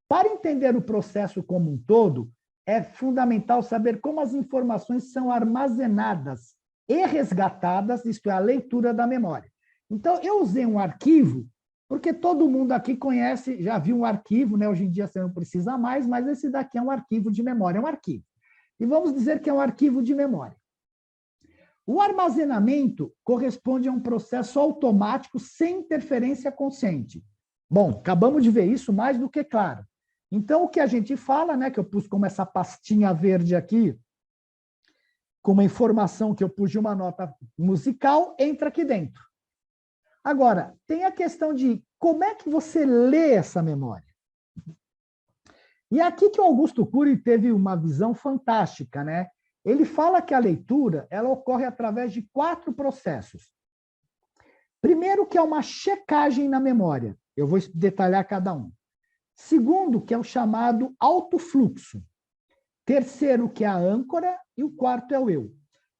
Para entender o processo como um todo, é fundamental saber como as informações são armazenadas e resgatadas, isto é, a leitura da memória. Então, eu usei um arquivo, porque todo mundo aqui conhece, já viu um arquivo, né? Hoje em dia você não precisa mais, mas esse daqui é um arquivo de memória, é um arquivo. E vamos dizer que é um arquivo de memória. O armazenamento corresponde a um processo automático sem interferência consciente. Bom, acabamos de ver isso mais do que claro. Então, o que a gente fala, né, que eu pus como essa pastinha verde aqui, com uma informação que eu pus de uma nota musical, entra aqui dentro. Agora, tem a questão de como é que você lê essa memória. E aqui que o Augusto Cury teve uma visão fantástica, né? Ele fala que a leitura ela ocorre através de 4 processos. Primeiro, que é uma checagem na memória. Eu vou detalhar cada um. Segundo, que é o chamado autofluxo. Terceiro, que é a âncora. E o quarto é o eu.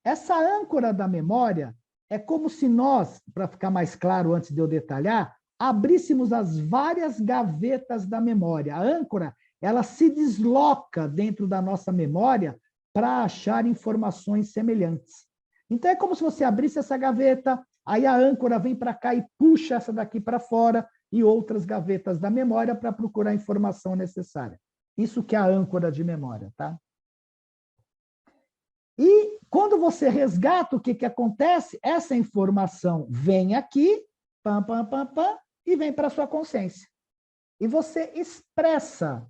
Essa âncora da memória é como se nós, para ficar mais claro antes de eu detalhar, abríssemos as várias gavetas da memória. A âncora, ela se desloca dentro da nossa memória para achar informações semelhantes. Então, é como se você abrisse essa gaveta, aí a âncora vem para cá e puxa essa daqui para fora e outras gavetas da memória para procurar a informação necessária. Isso que é a âncora de memória, tá? E quando você resgata, o que acontece? Essa informação vem aqui, pam, pam, pam, pam, e vem para a sua consciência. E você expressa,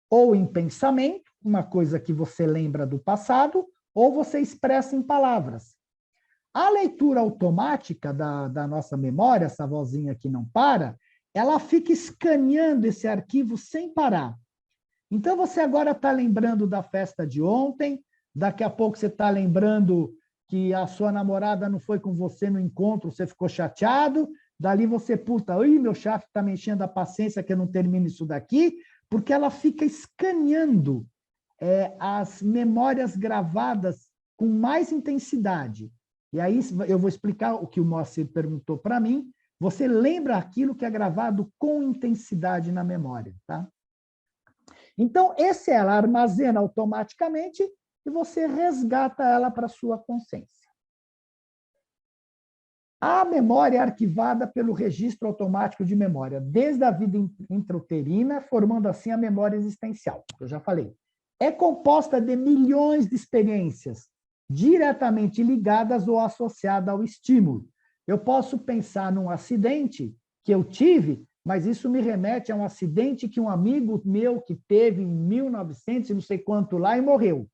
ou em pensamento, uma coisa que você lembra do passado, ou você expressa em palavras. A leitura automática da nossa memória, essa vozinha que não para, ela fica escaneando esse arquivo sem parar. Então, você agora está lembrando da festa de ontem, daqui a pouco você está lembrando que a sua namorada não foi com você no encontro, você ficou chateado, dali você, puta, ui, meu chefe está me enchendo a paciência que eu não termino isso daqui, porque ela fica escaneando as memórias gravadas com mais intensidade. E aí eu vou explicar o que o Moacir perguntou para mim. Você lembra aquilo que é gravado com intensidade na memória, tá? Então, ela armazena automaticamente e você resgata ela para a sua consciência. A memória é arquivada pelo registro automático de memória, desde a vida intrauterina, formando assim a memória existencial, que eu já falei. É composta de milhões de experiências, diretamente ligadas ou associadas ao estímulo. Eu posso pensar num acidente que eu tive, mas isso me remete a um acidente que um amigo meu que teve em 1900 e não sei quanto lá e morreu.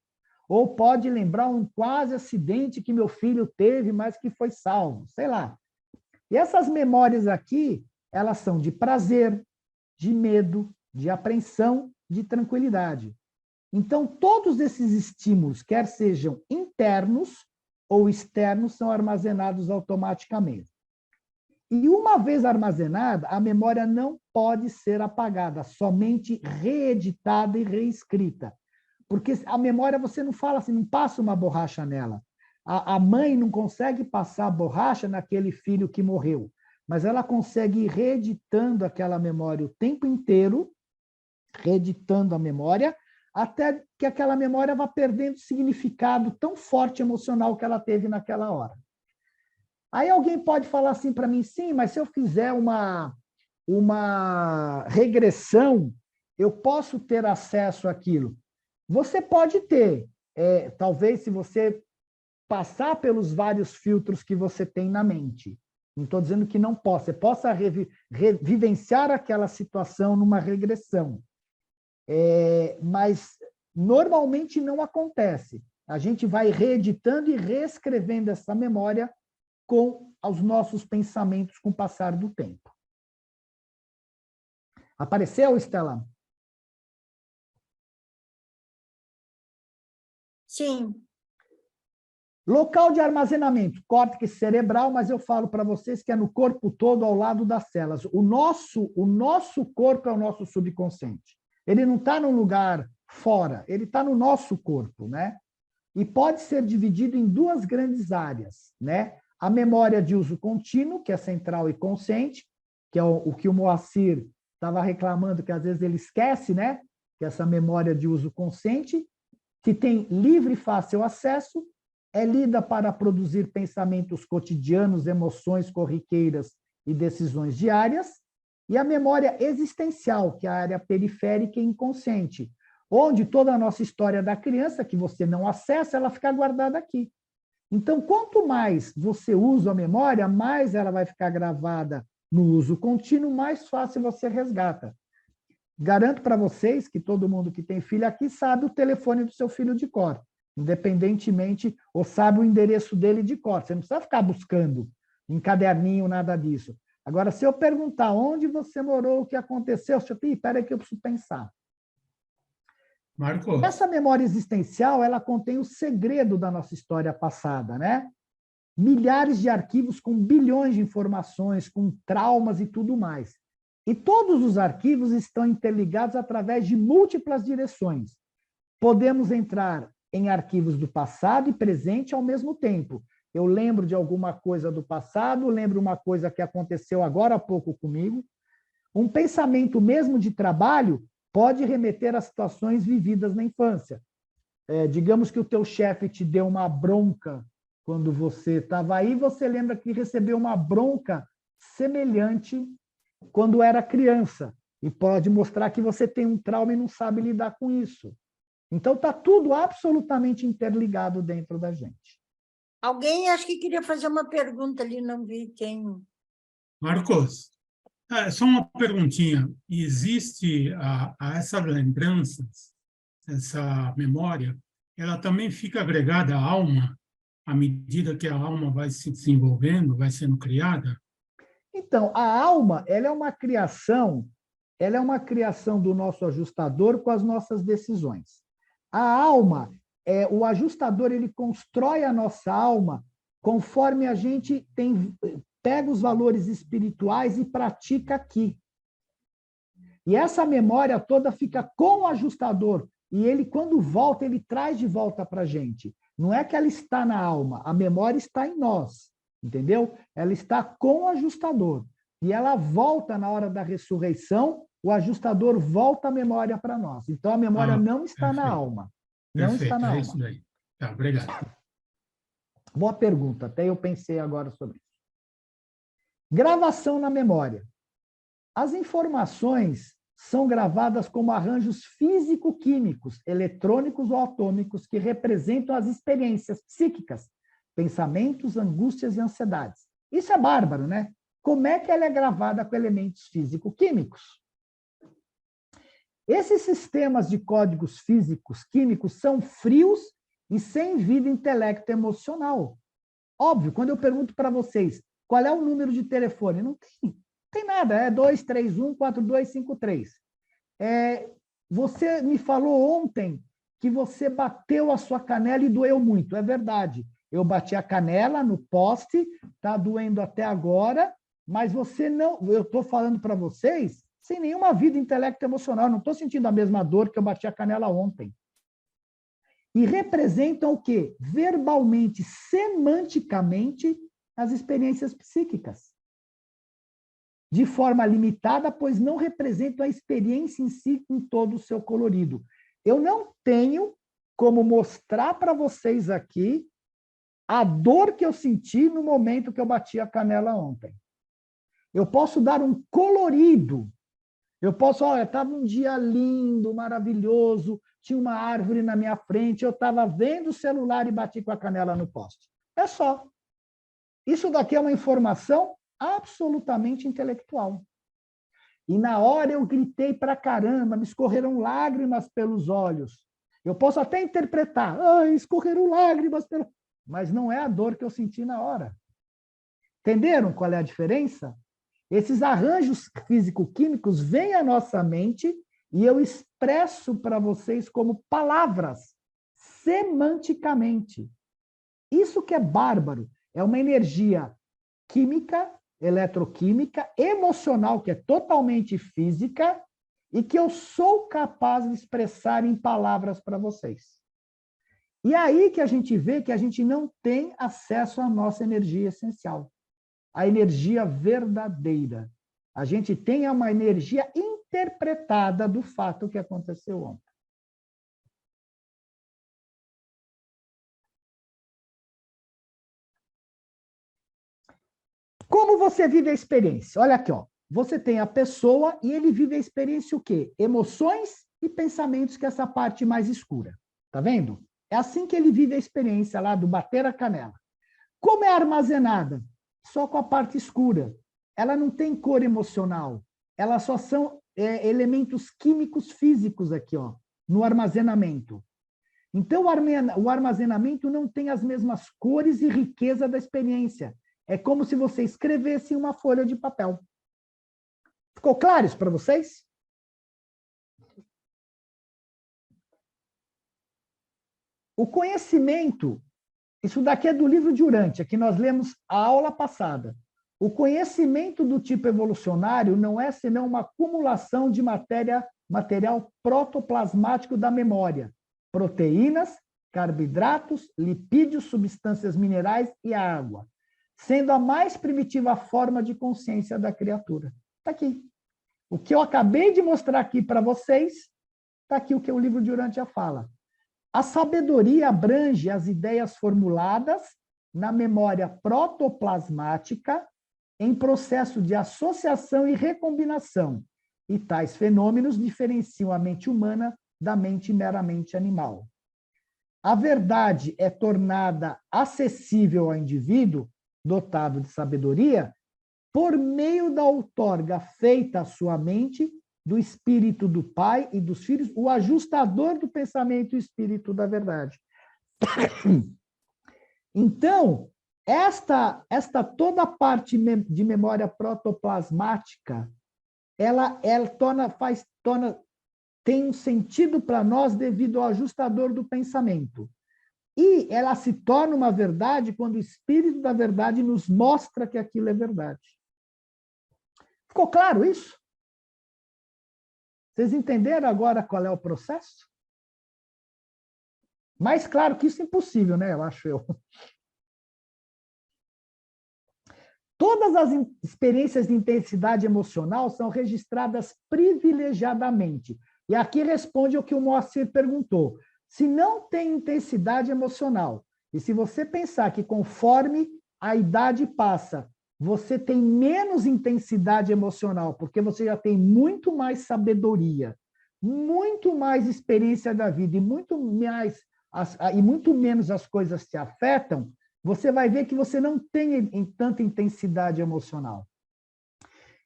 Ou pode lembrar um quase acidente que meu filho teve, mas que foi salvo, sei lá. E essas memórias aqui, elas são de prazer, de medo, de apreensão, de tranquilidade. Então, todos esses estímulos, quer sejam internos ou externos, são armazenados automaticamente. E uma vez armazenada, a memória não pode ser apagada, somente reeditada e reescrita. Porque a memória, você não fala assim, não passa uma borracha nela. A mãe não consegue passar a borracha naquele filho que morreu, mas ela consegue ir reeditando aquela memória o tempo inteiro, reeditando a memória, até que aquela memória vá perdendo significado tão forte emocional que ela teve naquela hora. Aí alguém pode falar assim para mim, sim, mas se eu fizer uma regressão, eu posso ter acesso àquilo. Você pode ter, talvez se você passar pelos vários filtros que você tem na mente. Não estou dizendo que não possa, você possa vivenciar aquela situação numa regressão. Mas normalmente não acontece. A gente vai reeditando e reescrevendo essa memória com os nossos pensamentos com o passar do tempo. Apareceu, Estela? Sim. Local de armazenamento, córtex cerebral, mas eu falo para vocês que é no corpo todo, ao lado das células. O nosso corpo é o nosso subconsciente. Ele não está num lugar fora, ele está no nosso corpo, né? E pode ser dividido em 2 grandes áreas, né? A memória de uso contínuo, que é central e consciente, que é o que o Moacir estava reclamando, que às vezes ele esquece, né? Que essa memória de uso consciente, que tem livre e fácil acesso, é lida para produzir pensamentos cotidianos, emoções corriqueiras e decisões diárias, e a memória existencial, que é a área periférica e inconsciente, onde toda a nossa história da criança, que você não acessa, ela fica guardada aqui. Então, quanto mais você usa a memória, mais ela vai ficar gravada no uso contínuo, mais fácil você resgata. Garanto para vocês que todo mundo que tem filho aqui sabe o telefone do seu filho de cor, independentemente, ou sabe o endereço dele de cor. Você não precisa ficar buscando em caderninho, nada disso. Agora, se eu perguntar onde você morou, o que aconteceu, você fala, espera aí que eu preciso pensar. Marcos. Essa memória existencial, ela contém o segredo da nossa história passada, né? Milhares de arquivos com bilhões de informações, com traumas e tudo mais. E todos os arquivos estão interligados através de múltiplas direções. Podemos entrar em arquivos do passado e presente ao mesmo tempo. Eu lembro de alguma coisa do passado, lembro uma coisa que aconteceu agora há pouco comigo. Um pensamento mesmo de trabalho pode remeter a situações vividas na infância. Digamos que o teu chefe te deu uma bronca quando você estava aí, você lembra que recebeu uma bronca semelhante quando era criança. E pode mostrar que você tem um trauma e não sabe lidar com isso. Então, está tudo absolutamente interligado dentro da gente. Alguém acho que queria fazer uma pergunta ali, não vi quem. Marcos, só uma perguntinha. Existe essas lembranças, essa memória, ela também fica agregada à alma, à medida que a alma vai se desenvolvendo, vai sendo criada? Então, a alma, ela é uma criação do nosso ajustador com as nossas decisões. A alma, o ajustador, ele constrói a nossa alma conforme a gente pega os valores espirituais e pratica aqui. E essa memória toda fica com o ajustador. E ele, quando volta, ele traz de volta para a gente. Não é que ela está na alma, a memória está em nós, entendeu? Ela está com o ajustador. E ela volta na hora da ressurreição, o ajustador volta a memória para nós. Então, a memória não está na alma. Não está na alma. É isso daí. Tá, obrigado. Boa pergunta, até eu pensei agora sobre isso. Gravação na memória. As informações são gravadas como arranjos físico-químicos, eletrônicos ou atômicos que representam as experiências psíquicas, pensamentos, angústias e ansiedades. Isso é bárbaro, né? Como é que ela é gravada com elementos físico-químicos? Esses sistemas de códigos físicos, químicos, são frios e sem vida intelecto emocional. Óbvio, quando eu pergunto para vocês qual é o número de telefone, não tem nada, é 231-4253. Você me falou ontem que você bateu a sua canela e doeu muito, é verdade. Eu bati a canela no poste, está doendo até agora, mas você não. Eu estou falando para vocês sem nenhuma vida intelecto emocional, não estou sentindo a mesma dor que eu bati a canela ontem. E representam o quê? Verbalmente, semanticamente, as experiências psíquicas. De forma limitada, pois não representam a experiência em si em todo o seu colorido. Eu não tenho como mostrar para vocês aqui a dor que eu senti no momento que eu bati a canela ontem. Eu posso dar um colorido. Eu posso, olha, estava um dia lindo, maravilhoso, tinha uma árvore na minha frente, eu estava vendo o celular e bati com a canela no poste. É só. Isso daqui é uma informação absolutamente intelectual. E na hora eu gritei pra caramba, me escorreram lágrimas pelos olhos. Eu posso até interpretar, escorreram lágrimas pelos... Mas não é a dor que eu senti na hora. Entenderam qual é a diferença? Esses arranjos físico-químicos vêm à nossa mente e eu expresso para vocês como palavras, semanticamente. Isso que é bárbaro. É uma energia química, eletroquímica, emocional, que é totalmente física, e que eu sou capaz de expressar em palavras para vocês. E aí que a gente vê que a gente não tem acesso à nossa energia essencial, a energia verdadeira. A gente tem uma energia interpretada do fato que aconteceu ontem. Como você vive a experiência? Olha aqui, ó. Você tem a pessoa e ele vive a experiência o quê? Emoções e pensamentos, que é essa parte mais escura. Tá vendo? É assim que ele vive a experiência lá do bater a canela. Como é armazenada? Só com a parte escura. Ela não tem cor emocional. Elas só são elementos químicos físicos aqui, ó, no armazenamento. Então, o armazenamento não tem as mesmas cores e riqueza da experiência. É como se você escrevesse em uma folha de papel. Ficou claro isso para vocês? O conhecimento, isso daqui é do livro de Urântia, que nós lemos a aula passada. O conhecimento do tipo evolucionário não é senão uma acumulação de material protoplasmático da memória, proteínas, carboidratos, lipídios, substâncias minerais e água, sendo a mais primitiva forma de consciência da criatura. Está aqui. O que eu acabei de mostrar aqui para vocês, está aqui o que o livro de Urântia fala. A sabedoria abrange as ideias formuladas na memória protoplasmática em processo de associação e recombinação, e tais fenômenos diferenciam a mente humana da mente meramente animal. A verdade é tornada acessível ao indivíduo dotado de sabedoria por meio da outorga feita à sua mente do espírito do Pai e dos filhos, o ajustador do pensamento e espírito da verdade. Então, esta toda a parte de memória protoplasmática, ela tem um sentido para nós devido ao ajustador do pensamento. E ela se torna uma verdade quando o espírito da verdade nos mostra que aquilo é verdade. Ficou claro isso? Vocês entenderam agora qual é o processo? Mais claro que isso é impossível, né? Eu acho eu. Todas as experiências de intensidade emocional são registradas privilegiadamente. E aqui responde ao que o Moacir perguntou. Se não tem intensidade emocional, e se você pensar que conforme a idade passa, você tem menos intensidade emocional, porque você já tem muito mais sabedoria, muito mais experiência da vida e muito menos as coisas te afetam, você vai ver que você não tem tanta intensidade emocional.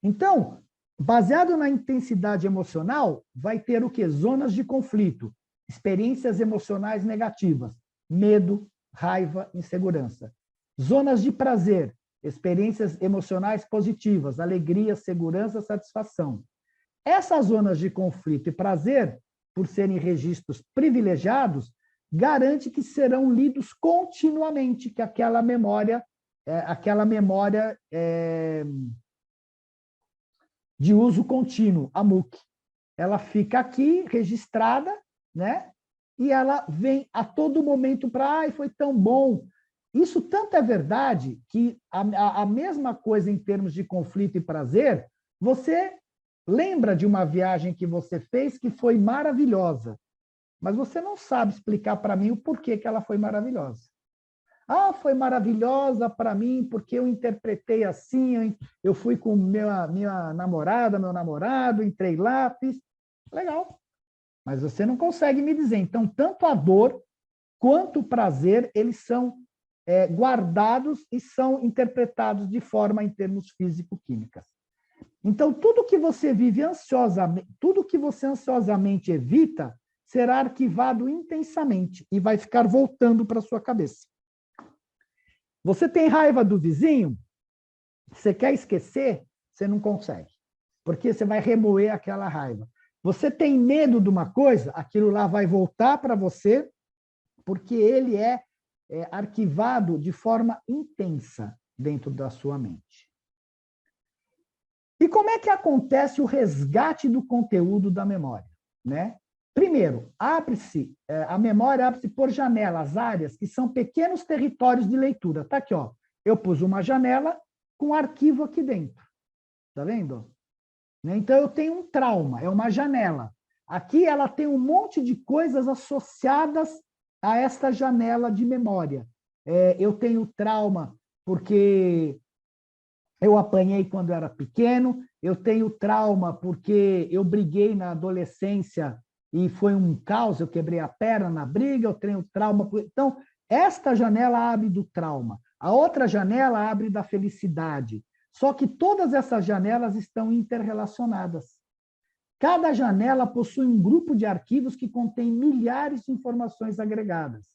Então, baseado na intensidade emocional, vai ter o quê? Zonas de conflito, experiências emocionais negativas, medo, raiva, insegurança. Zonas de prazer, experiências emocionais positivas, alegria, segurança, satisfação. Essas zonas de conflito e prazer, por serem registros privilegiados, garante que serão lidos continuamente, que aquela memória de uso contínuo, a MUC, ela fica aqui registrada, né? E ela vem a todo momento para, ai, foi tão bom. Isso tanto é verdade que a mesma coisa em termos de conflito e prazer, você lembra de uma viagem que você fez que foi maravilhosa, mas você não sabe explicar para mim o porquê que ela foi maravilhosa. Ah, foi maravilhosa para mim porque eu interpretei assim, eu fui com minha namorada, meu namorado, entrei lá, fiz... Legal. Mas você não consegue me dizer. Então, tanto a dor quanto o prazer, eles são guardados e são interpretados de forma em termos físico-químicas. Então, tudo que você vive ansiosamente, tudo que você ansiosamente evita, será arquivado intensamente e vai ficar voltando para a sua cabeça. Você tem raiva do vizinho? Você quer esquecer? Você não consegue, porque você vai remoer aquela raiva. Você tem medo de uma coisa? Aquilo lá vai voltar para você, porque ele é arquivado de forma intensa dentro da sua mente. E como é que acontece o resgate do conteúdo da memória, né? Primeiro, a memória abre-se por janelas, áreas que são pequenos territórios de leitura. Tá aqui, ó. Eu pus uma janela com um arquivo aqui dentro. Tá vendo? Então, eu tenho um trauma, é uma janela. Aqui ela tem um monte de coisas associadas a esta janela de memória. Eu tenho trauma porque eu apanhei quando era pequeno, eu tenho trauma porque eu briguei na adolescência e foi um caos, eu quebrei a perna na briga, eu tenho trauma. Então, esta janela abre do trauma. A outra janela abre da felicidade. Só que todas essas janelas estão interrelacionadas. Cada janela possui um grupo de arquivos que contém milhares de informações agregadas.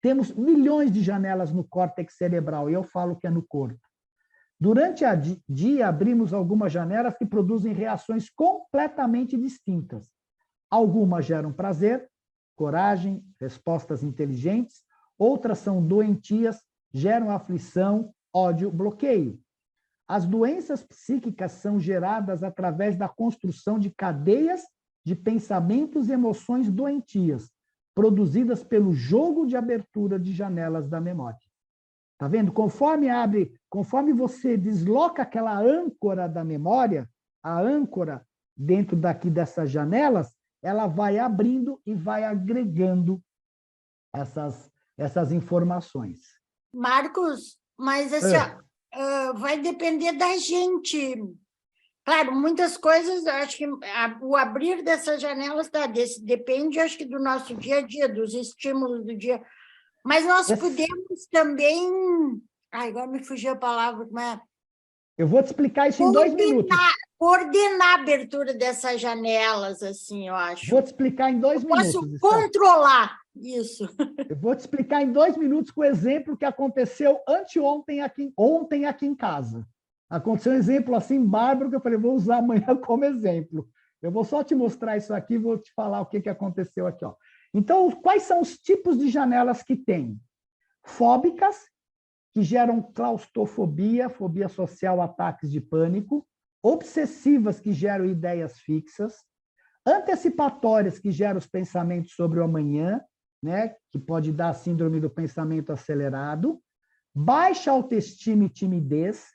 Temos milhões de janelas no córtex cerebral, e eu falo que é no corpo. Durante o dia, abrimos algumas janelas que produzem reações completamente distintas. Algumas geram prazer, coragem, respostas inteligentes, outras são doentias, geram aflição, ódio, bloqueio. As doenças psíquicas são geradas através da construção de cadeias de pensamentos e emoções doentias, produzidas pelo jogo de abertura de janelas da memória. Tá vendo? Conforme você desloca aquela âncora da memória, a âncora dentro daqui dessas janelas, ela vai abrindo e vai agregando essas informações. Marcos, mas assim, vai depender da gente. Claro, muitas coisas, acho que o abrir dessas janelas depende, acho que, do nosso dia a dia, dos estímulos do dia. Mas nós podemos também... agora me fugiu a palavra, como é? Eu vou te explicar isso em 2 minutos. Coordenar a abertura dessas janelas, assim, eu acho. Vou te explicar em 2 minutos. Posso controlar isso. Eu vou te explicar em 2 minutos com o exemplo que aconteceu ontem aqui em casa. Aconteceu um exemplo assim, bárbaro, que eu falei, vou usar amanhã como exemplo. Eu vou só te mostrar isso aqui e vou te falar o que aconteceu aqui. Ó. Então, quais são os tipos de janelas que tem? Fóbicas, que geram claustrofobia, fobia social, ataques de pânico. Obsessivas, que geram ideias fixas. Antecipatórias, que geram os pensamentos sobre o amanhã, né? Que pode dar a síndrome do pensamento acelerado. Baixa autoestima e timidez,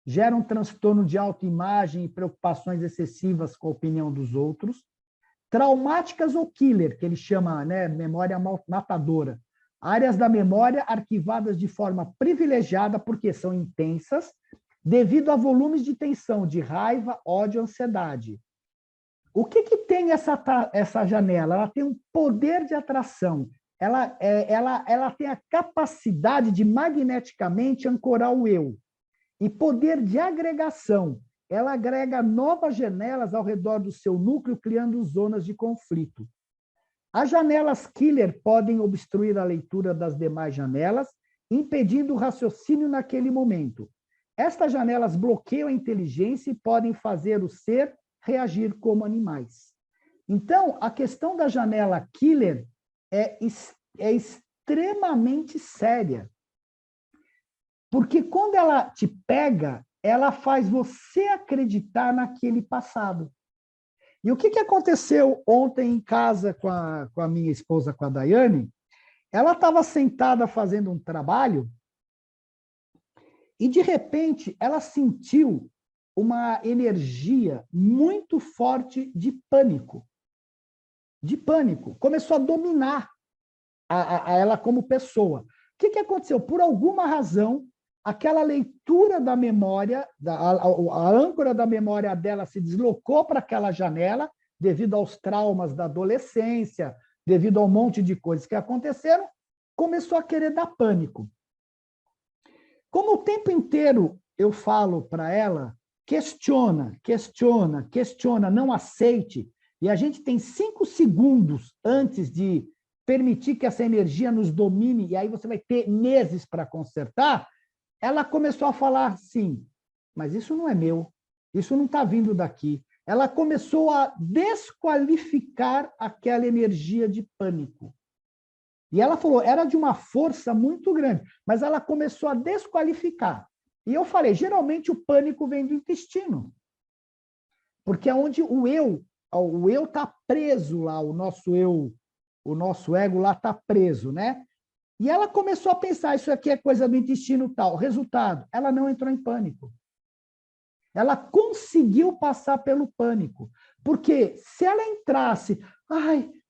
geram transtorno de autoimagem e preocupações excessivas com a opinião dos outros. Traumáticas ou killer, que ele chama, né, memória matadora. Áreas da memória arquivadas de forma privilegiada porque são intensas, devido a volumes de tensão, de raiva, ódio, ansiedade. O que tem essa janela? Ela tem um poder de atração. Ela tem a capacidade de magneticamente ancorar o eu. E poder de agregação. Ela agrega novas janelas ao redor do seu núcleo, criando zonas de conflito. As janelas killer podem obstruir a leitura das demais janelas, impedindo o raciocínio naquele momento. Estas janelas bloqueiam a inteligência e podem fazer o ser reagir como animais. Então, a questão da janela killer é extremamente séria. Porque quando ela te pega, ela faz você acreditar naquele passado. E o que aconteceu ontem em casa com a minha esposa, com a Daiane? Ela estava sentada fazendo um trabalho e, de repente, ela sentiu uma energia muito forte de pânico. De pânico. Começou a dominar a ela como pessoa. O que aconteceu? Por alguma razão, aquela leitura da memória, a âncora da memória dela se deslocou para aquela janela, devido aos traumas da adolescência, devido a um monte de coisas que aconteceram, começou a querer dar pânico. Como o tempo inteiro eu falo para ela, questiona, não aceite, e a gente tem 5 segundos antes de permitir que essa energia nos domine, e aí você vai ter meses para consertar, ela começou a falar assim, mas isso não é meu, isso não está vindo daqui. Ela começou a desqualificar aquela energia de pânico. E ela falou, era de uma força muito grande, mas ela começou a desqualificar. E eu falei, geralmente o pânico vem do intestino. Porque é onde o eu está preso lá, o nosso ego lá está preso, né? E ela começou a pensar, isso aqui é coisa do intestino tal. Resultado, ela não entrou em pânico. Ela conseguiu passar pelo pânico. Porque se ela entrasse,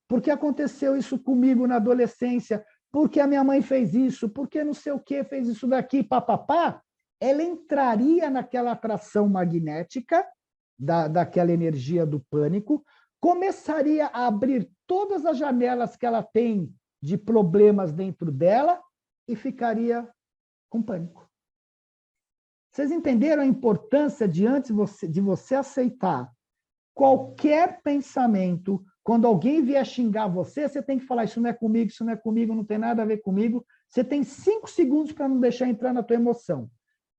porque aconteceu isso comigo na adolescência, porque a minha mãe fez isso, porque não sei o que fez isso daqui, papapá, ela entraria naquela atração magnética daquela energia do pânico, começaria a abrir todas as janelas que ela tem de problemas dentro dela e ficaria com pânico. Vocês entenderam a importância de você aceitar qualquer pensamento? Quando alguém vier xingar você, você tem que falar, isso não é comigo, não tem nada a ver comigo. Você tem 5 segundos para não deixar entrar na tua emoção.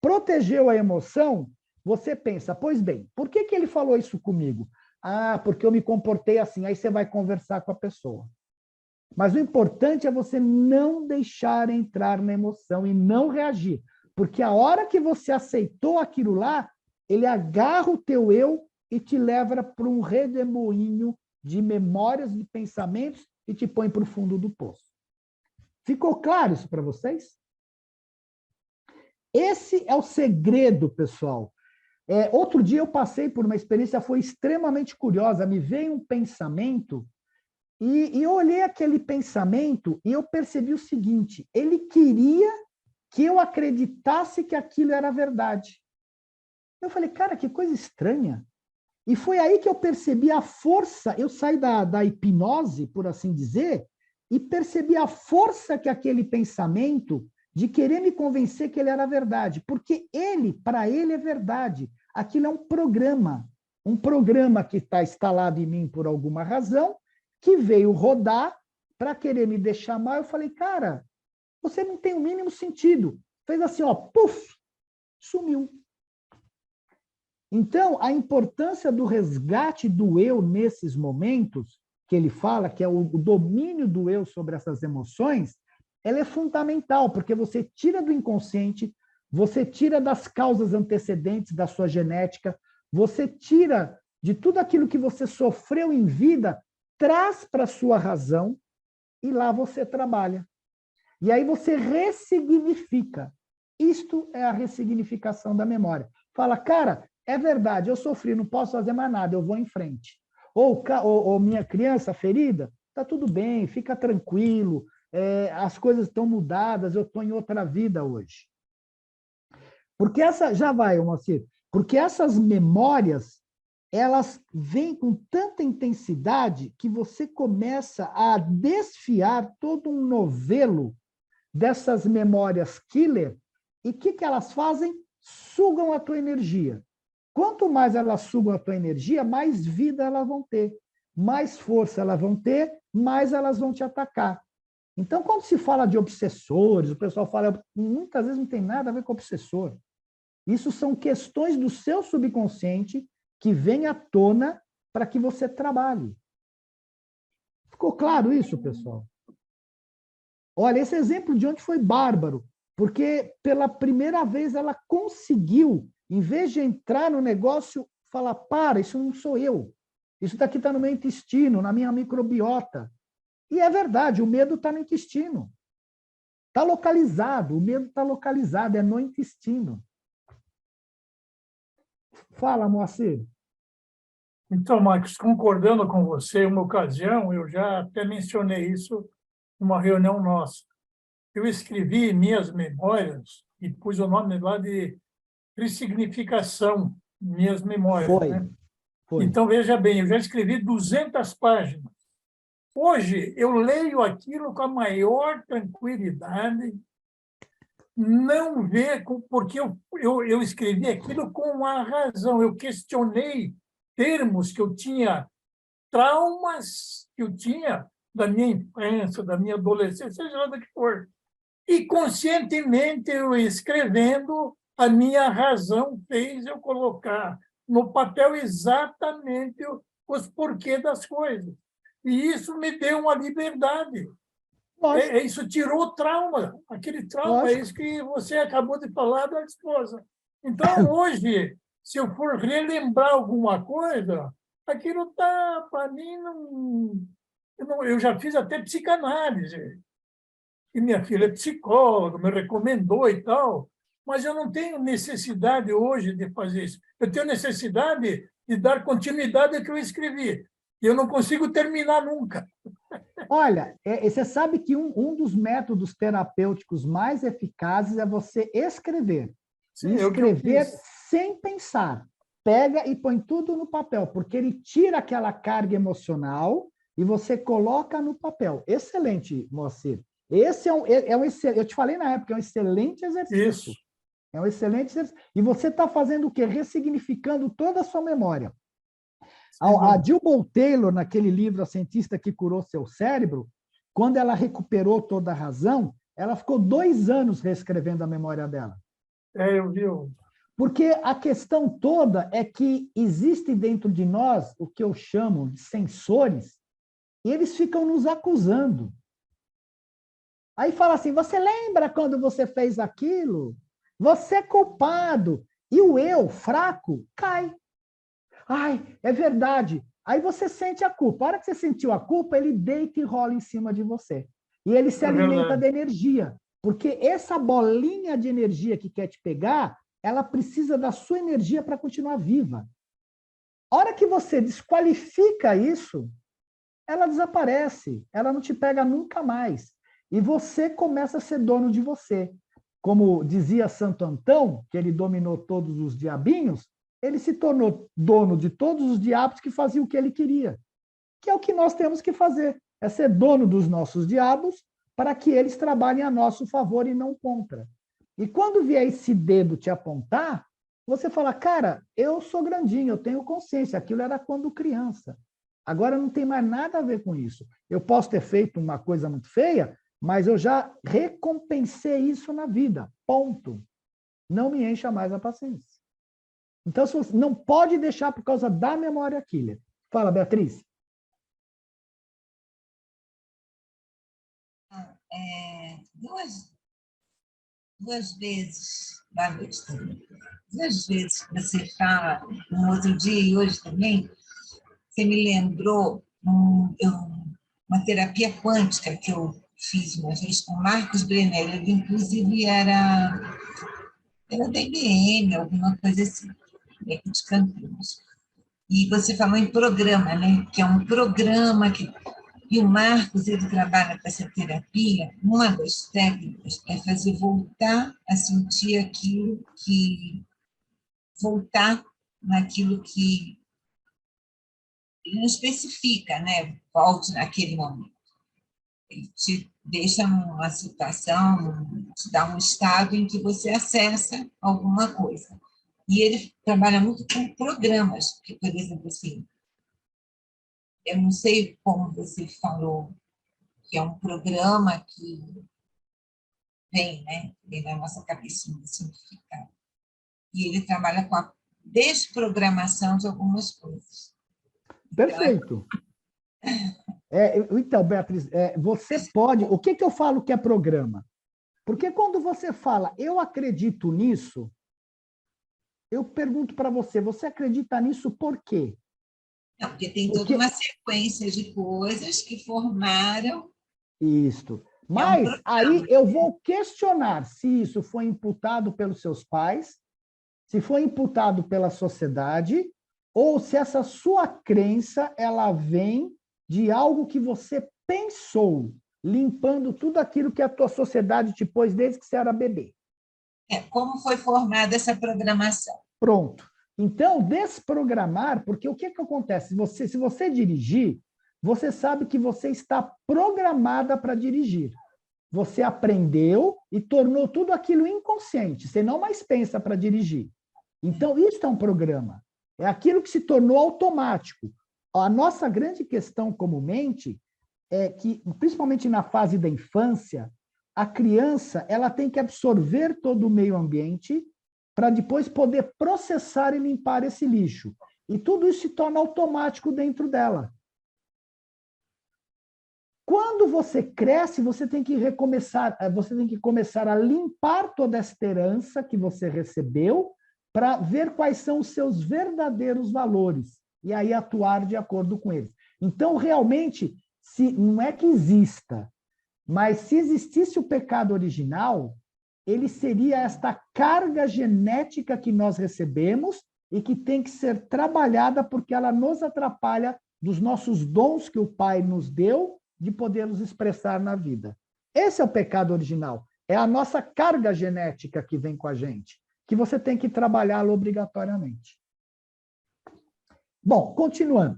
Protegeu a emoção, você pensa, pois bem, por que ele falou isso comigo? Ah, porque eu me comportei assim. Aí você vai conversar com a pessoa. Mas o importante é você não deixar entrar na emoção e não reagir. Porque a hora que você aceitou aquilo lá, ele agarra o teu eu e te leva para um redemoinho de memórias, de pensamentos e te põe para o fundo do poço. Ficou claro isso para vocês? Esse é o segredo, pessoal. Outro dia eu passei por uma experiência, foi extremamente curiosa, me veio um pensamento e eu olhei aquele pensamento e eu percebi o seguinte, ele queria que eu acreditasse que aquilo era verdade. Eu falei, cara, que coisa estranha. E foi aí que eu percebi a força, eu saí da hipnose, por assim dizer, e percebi a força que aquele pensamento de querer me convencer que ele era verdade, porque para ele é verdade. Aquilo é um programa que está instalado em mim por alguma razão, que veio rodar para querer me deixar mal. Eu falei, cara, você não tem o mínimo sentido. Fez assim, ó, puf, sumiu. Então, a importância do resgate do eu nesses momentos, que ele fala, que é o domínio do eu sobre essas emoções, ela é fundamental, porque você tira do inconsciente, você tira das causas antecedentes da sua genética, você tira de tudo aquilo que você sofreu em vida, traz para a sua razão, e lá você trabalha. E aí você ressignifica. Isto é a ressignificação da memória. Fala, cara, é verdade, eu sofri, não posso fazer mais nada, eu vou em frente. Ou minha criança ferida, está tudo bem, fica tranquilo, as coisas estão mudadas, eu estou em outra vida hoje. Porque porque essas memórias, elas vêm com tanta intensidade que você começa a desfiar todo um novelo dessas memórias killer, e o que elas fazem? Sugam a tua energia. Quanto mais elas sugam a tua energia, mais vida elas vão ter, mais força elas vão ter, mais elas vão te atacar. Então, quando se fala de obsessores, o pessoal fala, muitas vezes não tem nada a ver com obsessor. Isso são questões do seu subconsciente que vêm à tona para que você trabalhe. Ficou claro isso, pessoal? Olha, esse exemplo de ontem foi bárbaro, porque pela primeira vez ela conseguiu, em vez de entrar no negócio, falar, para, isso não sou eu. Isso daqui está no meu intestino, na minha microbiota. E é verdade, o medo está no intestino. Está localizado, o medo está localizado, é no intestino. Fala, Moacir. Então, Marcos, concordando com você, uma ocasião, eu já até mencionei isso numa reunião nossa. Eu escrevi minhas memórias e pus o nome lá de ressignificação, minhas memórias. Foi. Então, veja bem, eu já escrevi 200 páginas. Hoje, eu leio aquilo com a maior tranquilidade, não vê, porque eu escrevi aquilo com a razão. Eu questionei termos que eu tinha, traumas que eu tinha da minha infância, da minha adolescência, seja lá do que for. E, conscientemente, eu escrevendo, a minha razão fez eu colocar no papel exatamente os porquês das coisas. E isso me deu uma liberdade. Isso tirou o trauma. Aquele trauma, é isso que você acabou de falar da esposa. Então, hoje, se eu for relembrar alguma coisa, aquilo está, para mim, eu já fiz até psicanálise. E minha filha é psicóloga, me recomendou e tal, mas eu não tenho necessidade hoje de fazer isso. Eu tenho necessidade de dar continuidade ao que eu escrevi. E eu não consigo terminar nunca. Olha, você sabe que um dos métodos terapêuticos mais eficazes é você escrever. Sim, escrever sem pensar. Pega e põe tudo no papel, porque ele tira aquela carga emocional e você coloca no papel. Excelente, Moacir. Esse é um excelente, eu te falei na época, é um excelente exercício. Isso. É um excelente exercício. E você está fazendo o quê? Ressignificando toda a sua memória. A Jill Bolte Taylor, naquele livro A Cientista que Curou Seu Cérebro, quando ela recuperou toda a razão, ela ficou 2 anos reescrevendo a memória dela. Eu vi. Porque a questão toda é que existe dentro de nós o que eu chamo de sensores, e eles ficam nos acusando. Aí fala assim, você lembra quando você fez aquilo? Você é culpado. E o eu, fraco, cai. Ai, é verdade. Aí você sente a culpa. A hora que você sentiu a culpa, ele deita e rola em cima de você. E ele se alimenta da energia. Porque essa bolinha de energia que quer te pegar, ela precisa da sua energia para continuar viva. A hora que você desqualifica isso, ela desaparece. Ela não te pega nunca mais. E você começa a ser dono de você. Como dizia Santo Antão, que ele dominou todos os diabinhos, ele se tornou dono de todos os diabos que faziam o que ele queria. Que é o que nós temos que fazer, é ser dono dos nossos diabos para que eles trabalhem a nosso favor e não contra. E quando vier esse dedo te apontar, você fala, cara, eu sou grandinho, eu tenho consciência, aquilo era quando criança. Agora não tem mais nada a ver com isso. Eu posso ter feito uma coisa muito feia, mas eu já recompensei isso na vida, ponto. Não me encha mais a paciência. Então, você não pode deixar por causa da memória killer. Fala, Beatriz. Duas vezes, boa noite também. Duas vezes que você fala, um outro dia e hoje também, você me lembrou uma terapia quântica que eu fiz uma vez com o Marcos Brenner, ele inclusive era da IBM, alguma coisa assim, aqui de Campinas. E você falou em programa, né? Que é um programa que... E o Marcos, ele trabalha com essa terapia, uma das técnicas é fazer voltar a sentir aquilo que... voltar naquilo que ele não especifica, né? Volte naquele momento. Ele te deixa numa situação, te dá um estado em que você acessa alguma coisa. E ele trabalha muito com programas, que, por exemplo, assim, eu não sei como você falou, que é um programa que vem, né? Vem na nossa cabecinha simplificada. E ele trabalha com a desprogramação de algumas coisas. Perfeito. Então, Beatriz, você pode... O que eu falo que é programa? Porque quando você fala, eu acredito nisso, eu pergunto para você, você acredita nisso por quê? Não, porque tem toda uma sequência de coisas que formaram... Isso. Mas aí eu vou questionar se isso foi imputado pelos seus pais, se foi imputado pela sociedade, ou se essa sua crença ela vem de algo que você pensou, limpando tudo aquilo que a tua sociedade te pôs desde que você era bebê. Como foi formada essa programação? Pronto. Então, desprogramar, porque o que acontece? Se você dirigir, você sabe que você está programada para dirigir. Você aprendeu e tornou tudo aquilo inconsciente. Você não mais pensa para dirigir. Então, isso é um programa. É aquilo que se tornou automático. A nossa grande questão comumente é que, principalmente na fase da infância, a criança ela tem que absorver todo o meio ambiente para depois poder processar e limpar esse lixo. E tudo isso se torna automático dentro dela. Quando você cresce, você tem que começar a limpar toda essa herança que você recebeu para ver quais são os seus verdadeiros valores e aí atuar de acordo com eles. Então, realmente, não é que exista, mas se existisse o pecado original, ele seria esta carga genética que nós recebemos e que tem que ser trabalhada porque ela nos atrapalha dos nossos dons que o Pai nos deu de podermos expressar na vida. Esse é o pecado original. É a nossa carga genética que vem com a gente, que você tem que trabalhá-la obrigatoriamente. Bom, continuando.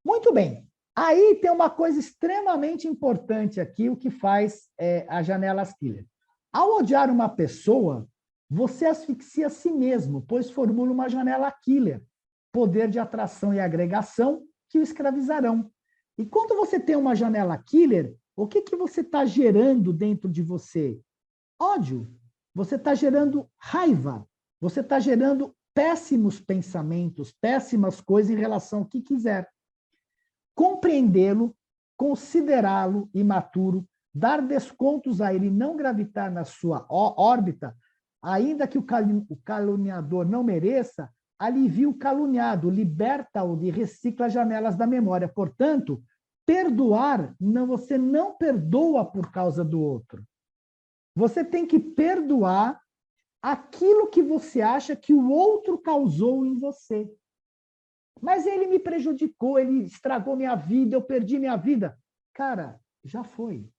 Muito bem. Aí tem uma coisa extremamente importante aqui, o que faz a janelas killer. Ao odiar uma pessoa, você asfixia a si mesmo, pois formula uma janela killer, poder de atração e agregação que o escravizarão. E quando você tem uma janela killer, O que você está gerando dentro de você? Ódio. Você está gerando raiva. Você está gerando péssimos pensamentos, péssimas coisas em relação ao que quiser. Compreendê-lo, considerá-lo imaturo, dar descontos a ele, não gravitar na sua órbita, ainda que o caluniador não mereça, alivia o caluniado, liberta-o e recicla as janelas da memória. Portanto, perdoar, você não perdoa por causa do outro. Você tem que perdoar aquilo que você acha que o outro causou em você. Mas ele me prejudicou, ele estragou minha vida, eu perdi minha vida. Cara, já foi.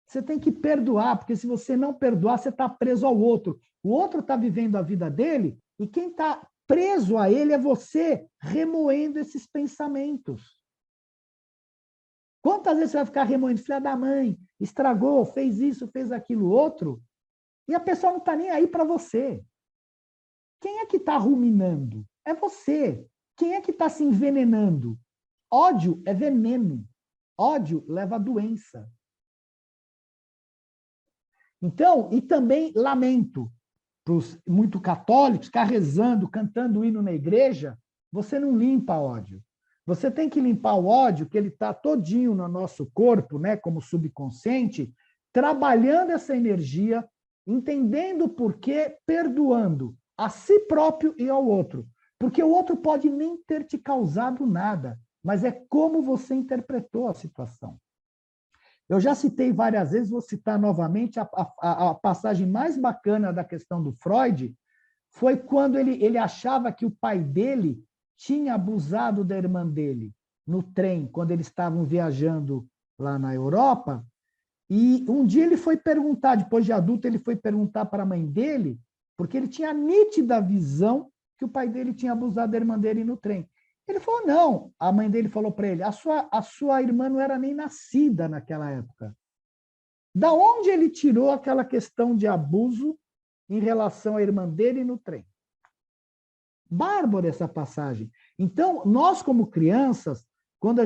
Você tem que perdoar, porque se você não perdoar, você está preso ao outro. O outro está vivendo a vida dele e quem está preso a ele é você, remoendo esses pensamentos. Quantas vezes você vai ficar remoendo? Filha da mãe, estragou, fez isso, fez aquilo outro, e a pessoa não está nem aí para você. Quem é que está ruminando? É você. Quem é que está se envenenando? Ódio é veneno. Ódio leva a doença. Então, e também lamento para os muito católicos, ficar rezando, cantando o hino na igreja, você não limpa ódio. Você tem que limpar o ódio, que ele está todinho no nosso corpo, né, como subconsciente, trabalhando essa energia, entendendo o porquê, perdoando a si próprio e ao outro. Porque o outro pode nem ter te causado nada, mas é como você interpretou a situação. Eu já citei várias vezes, vou citar novamente, a passagem mais bacana da questão do Freud foi quando ele achava que o pai dele tinha abusado da irmã dele no trem, quando eles estavam viajando lá na Europa, e um dia ele foi perguntar, depois de adulto, ele foi perguntar para a mãe dele, porque ele tinha a nítida visão que o pai dele tinha abusado da irmã dele no trem. Ele falou, não. A mãe dele falou para ele, a sua irmã não era nem nascida naquela época. Da onde ele tirou aquela questão de abuso em relação à irmã dele no trem? Bárbaro essa passagem. Então, nós como crianças,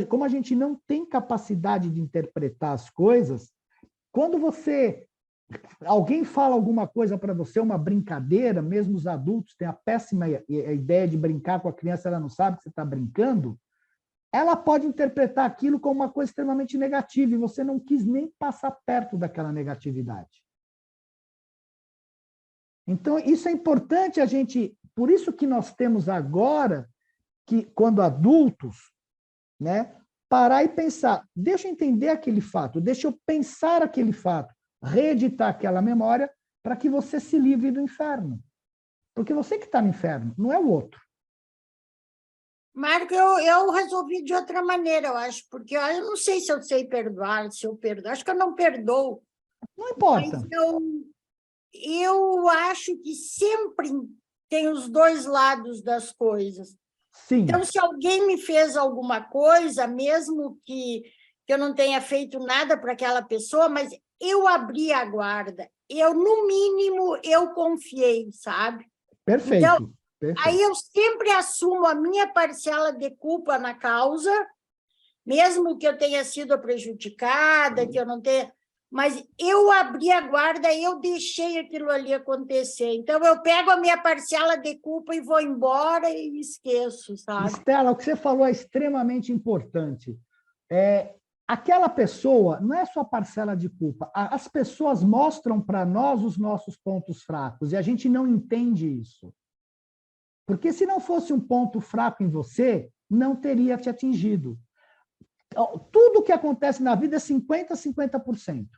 como a gente não tem capacidade de interpretar as coisas, quando alguém fala alguma coisa para você, uma brincadeira, mesmo os adultos têm a péssima ideia de brincar com a criança, ela não sabe que você está brincando, ela pode interpretar aquilo como uma coisa extremamente negativa e você não quis nem passar perto daquela negatividade. Então, isso é importante a gente... Por isso que nós temos agora, que quando adultos, né, parar e pensar, deixa eu entender aquele fato, deixa eu pensar aquele fato, reeditar aquela memória para que você se livre do inferno. Porque você que está no inferno, não é o outro. Marco, eu resolvi de outra maneira, eu acho, porque eu não sei se eu sei perdoar, se eu perdoo. Acho que eu não perdoo. Não importa. Mas eu acho que sempre tem os dois lados das coisas. Sim. Então, se alguém me fez alguma coisa, mesmo que eu não tenha feito nada para aquela pessoa, mas eu abri a guarda. No mínimo, eu confiei, sabe? Perfeito. Então, perfeito. aí eu sempre assumo a minha parcela de culpa na causa, mesmo que eu tenha sido prejudicada, que eu não tenha... Mas eu abri a guarda, eu deixei aquilo ali acontecer. Então, eu pego a minha parcela de culpa e vou embora e esqueço, sabe? Estela, o que você falou é extremamente importante. Aquela pessoa não é sua parcela de culpa. As pessoas mostram para nós os nossos pontos fracos e a gente não entende isso. Porque se não fosse um ponto fraco em você, não teria te atingido. Tudo que acontece na vida é 50% a 50%.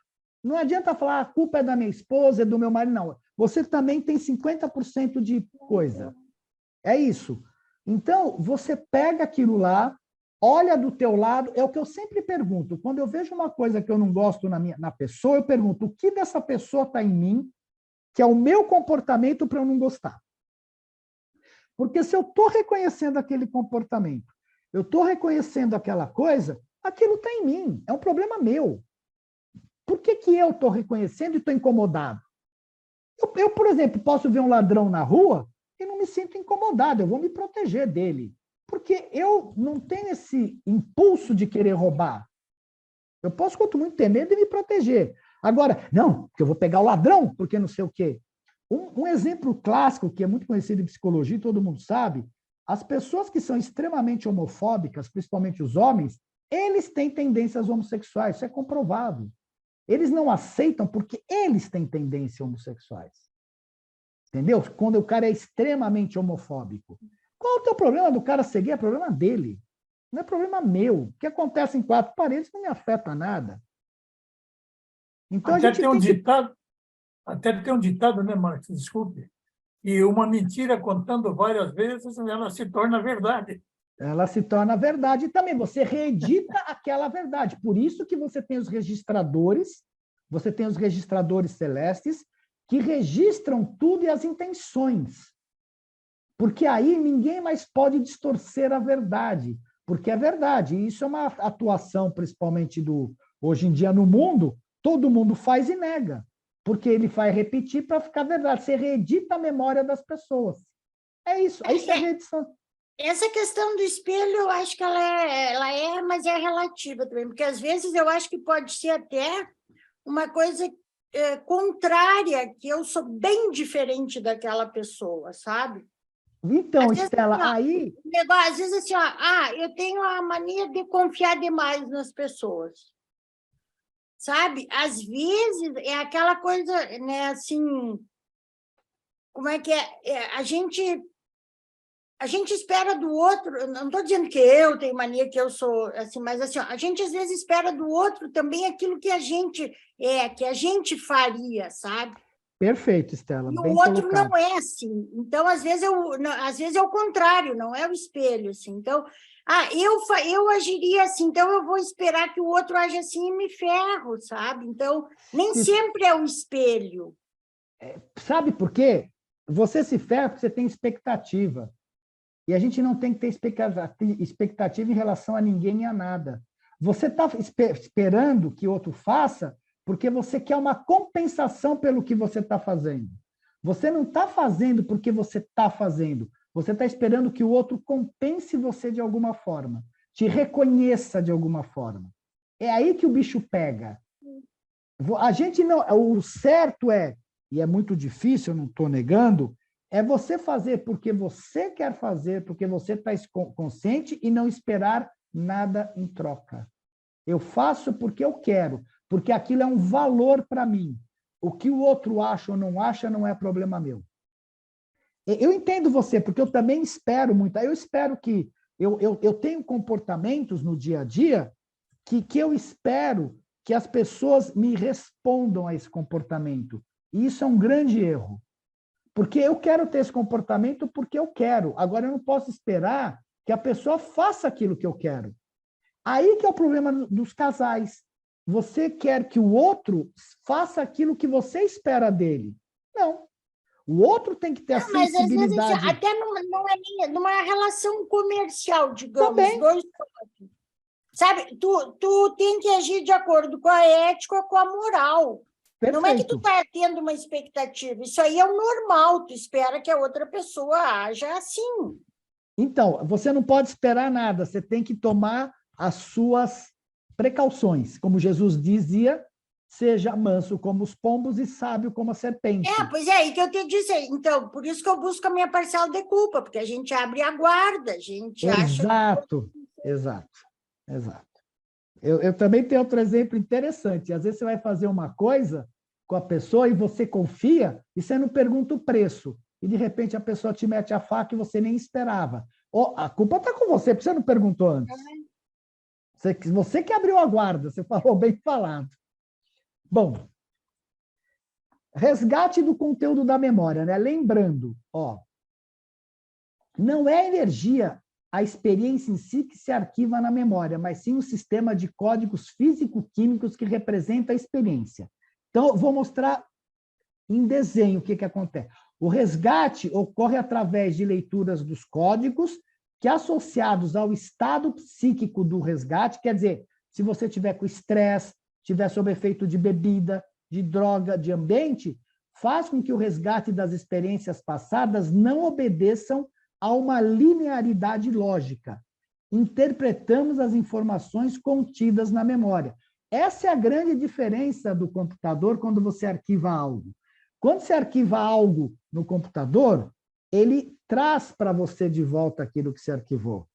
Não adianta falar a culpa é da minha esposa, é do meu marido, não. Você também tem 50% de coisa. É isso. Então, você pega aquilo lá, olha do teu lado, é o que eu sempre pergunto. Quando eu vejo uma coisa que eu não gosto na pessoa, eu pergunto o que dessa pessoa está em mim, que é o meu comportamento para eu não gostar. Porque se eu estou reconhecendo aquele comportamento, eu estou reconhecendo aquela coisa, aquilo está em mim, é um problema meu. Por que eu estou reconhecendo e estou incomodado? Eu, por exemplo, posso ver um ladrão na rua e não me sinto incomodado, eu vou me proteger dele. Porque eu não tenho esse impulso de querer roubar. Eu posso, quanto muito, ter medo e me proteger. Agora, não, porque eu vou pegar o ladrão, porque não sei o quê. Um exemplo clássico, que é muito conhecido em psicologia, todo mundo sabe, as pessoas que são extremamente homofóbicas, principalmente os homens, eles têm tendências homossexuais, isso é comprovado. Eles não aceitam porque eles têm tendências homossexuais. Entendeu? Quando o cara é extremamente homofóbico. Qual é o teu problema do cara ser gay? É problema dele. Não é problema meu. O que acontece em quatro paredes não me afeta nada. Então, Até tem um ditado, né, Marcos? Desculpe. E uma mentira contando várias vezes, ela se torna verdade. Ela se torna verdade e também você reedita aquela verdade. Por isso que você tem os registradores celestes que registram tudo e as intenções. Porque aí ninguém mais pode distorcer a verdade, porque é verdade. E isso é uma atuação, principalmente hoje em dia no mundo, todo mundo faz e nega, porque ele vai repetir para ficar verdade. Você reedita a memória das pessoas. É isso. Isso é reedição. Essa questão do espelho, eu acho que ela é, mas é relativa também, porque às vezes eu acho que pode ser até uma coisa contrária, que eu sou bem diferente daquela pessoa, sabe? Então, Às Estela, vezes, aí... às vezes assim, eu tenho a mania de confiar demais nas pessoas, sabe? Às vezes é aquela coisa, né, assim, como é que é? A gente espera do outro, eu não estou dizendo que eu tenho mania, que eu sou assim, mas assim, a gente às vezes espera do outro também aquilo que a gente que a gente faria, sabe? Perfeito, Estela, E o bem outro colocado. não é assim. Então, às vezes é o contrário, não é o espelho, assim. Então, eu agiria assim, então eu vou esperar que o outro age assim e me ferro, sabe? Então, nem sempre é o espelho. Sabe por quê? Você se ferra porque você tem expectativa. E a gente não tem que ter expectativa em relação a ninguém e a nada. Você está esperando que outro faça porque você quer uma compensação pelo que você está fazendo. Você não está fazendo porque você está fazendo. Você está esperando que o outro compense você de alguma forma, te reconheça de alguma forma. É aí que o bicho pega. A gente não. O certo é, e é muito difícil, eu não estou negando, é você fazer porque você quer fazer, porque você está consciente e não esperar nada em troca. Eu faço porque eu quero, porque aquilo é um valor para mim. O que o outro acha ou não acha não é problema meu. Eu entendo você, porque eu também espero muito. Eu espero que... Eu tenho comportamentos no dia a dia que eu espero que as pessoas me respondam a esse comportamento. E isso é um grande erro. Porque eu quero ter esse comportamento porque eu quero. Agora, eu não posso esperar que a pessoa faça aquilo que eu quero. Aí que é o problema dos casais. Você quer que o outro faça aquilo que você espera dele. Não. O outro tem que ter a sensibilidade. Mas, às vezes, até numa relação comercial, digamos, Também. dois... Sabe, tu tem que agir de acordo com a ética, com a moral. Perfeito. Não é que tu está tendo uma expectativa, isso aí é o normal, tu espera que a outra pessoa haja assim. Então, você não pode esperar nada, você tem que tomar as suas precauções. Como Jesus dizia, seja manso como os pombos e sábio como a serpente. Pois é, aí que eu te disse. Então, por isso que eu busco a minha parcela de culpa, porque a gente abre a guarda, a gente acha... Exato. Eu também tenho outro exemplo interessante. Às vezes você vai fazer uma coisa com a pessoa e você confia e você não pergunta o preço. E, de repente, a pessoa te mete a faca e você nem esperava. A culpa está com você, porque você não perguntou antes. Você que abriu a guarda, você falou bem falado. Bom, resgate do conteúdo da memória, né? Lembrando, não é energia a experiência em si que se arquiva na memória, mas sim um sistema de códigos físico-químicos que representa a experiência. Então, vou mostrar em desenho o que acontece. O resgate ocorre através de leituras dos códigos que, associados ao estado psíquico do resgate, quer dizer, se você tiver com estresse, tiver sob efeito de bebida, de droga, de ambiente, faz com que o resgate das experiências passadas não obedeçam a uma linearidade lógica. Interpretamos as informações contidas na memória. Essa é a grande diferença do computador quando você arquiva algo. Quando você arquiva algo no computador, ele traz para você de volta aquilo que você arquivou.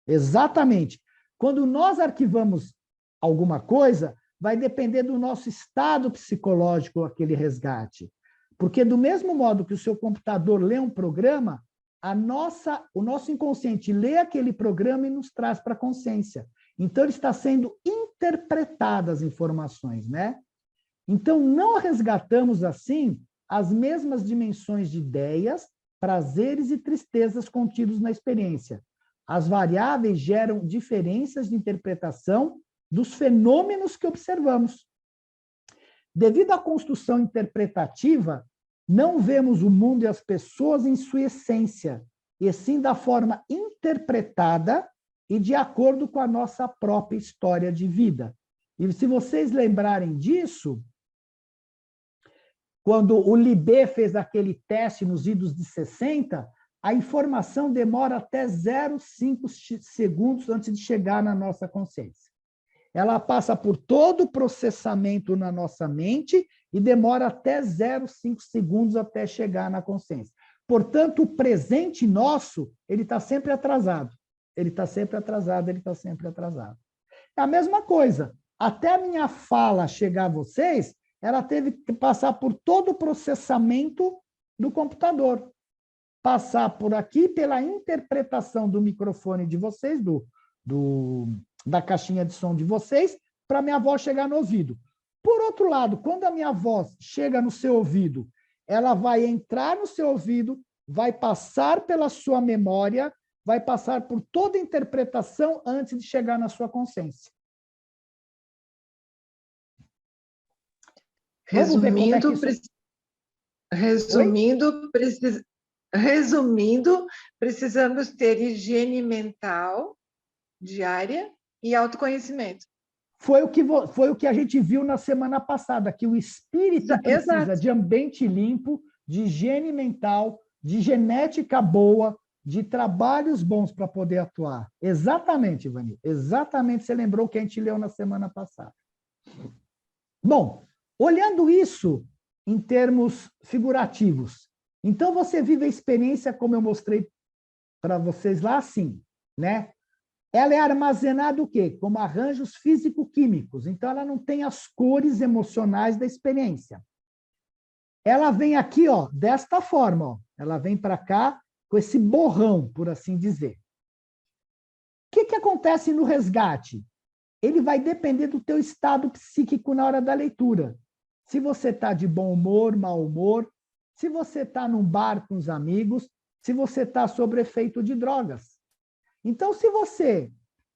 Exatamente. Quando nós arquivamos alguma coisa, vai depender do nosso estado psicológico aquele resgate. Porque do mesmo modo que o seu computador lê um programa, o nosso inconsciente lê aquele programa e nos traz para a consciência. Então, ele está sendo interpretado as informações, né? Então, não resgatamos, assim, as mesmas dimensões de ideias, prazeres e tristezas contidos na experiência. As variáveis geram diferenças de interpretação dos fenômenos que observamos. Devido à construção interpretativa, não vemos o mundo e as pessoas em sua essência, e sim da forma interpretada e de acordo com a nossa própria história de vida. E se vocês lembrarem disso, quando o Libet fez aquele teste nos idos de 60, a informação demora até 0,5 segundos antes de chegar na nossa consciência. Ela passa por todo o processamento na nossa mente e demora até 0,5 segundos até chegar na consciência. Portanto, o presente nosso, ele está sempre atrasado. Ele está sempre atrasado, ele está sempre atrasado. É a mesma coisa. Até a minha fala chegar a vocês, ela teve que passar por todo o processamento do computador. Passar por aqui pela interpretação do microfone de vocês, da caixinha de som de vocês, para a minha voz chegar no ouvido. Por outro lado, quando a minha voz chega no seu ouvido, ela vai entrar no seu ouvido, vai passar pela sua memória, vai passar por toda a interpretação antes de chegar na sua consciência. Resumindo, precisamos ter higiene mental diária e autoconhecimento. Foi o que a gente viu na semana passada, que o espírito precisa de ambiente limpo, de higiene mental, de genética boa, de trabalhos bons para poder atuar. Exatamente, Ivani. Exatamente, você lembrou o que a gente leu na semana passada. Bom, olhando isso em termos figurativos, então você vive a experiência, como eu mostrei para vocês lá, assim, né? Ela é armazenada o quê? Como arranjos físico-químicos. Então, ela não tem as cores emocionais da experiência. Ela vem aqui, ó, desta forma. Ó. Ela vem para cá com esse borrão, por assim dizer. O que acontece no resgate? Ele vai depender do teu estado psíquico na hora da leitura. Se você está de bom humor, mau humor, se você está num bar com os amigos, se você está sob efeito de drogas. Então, se você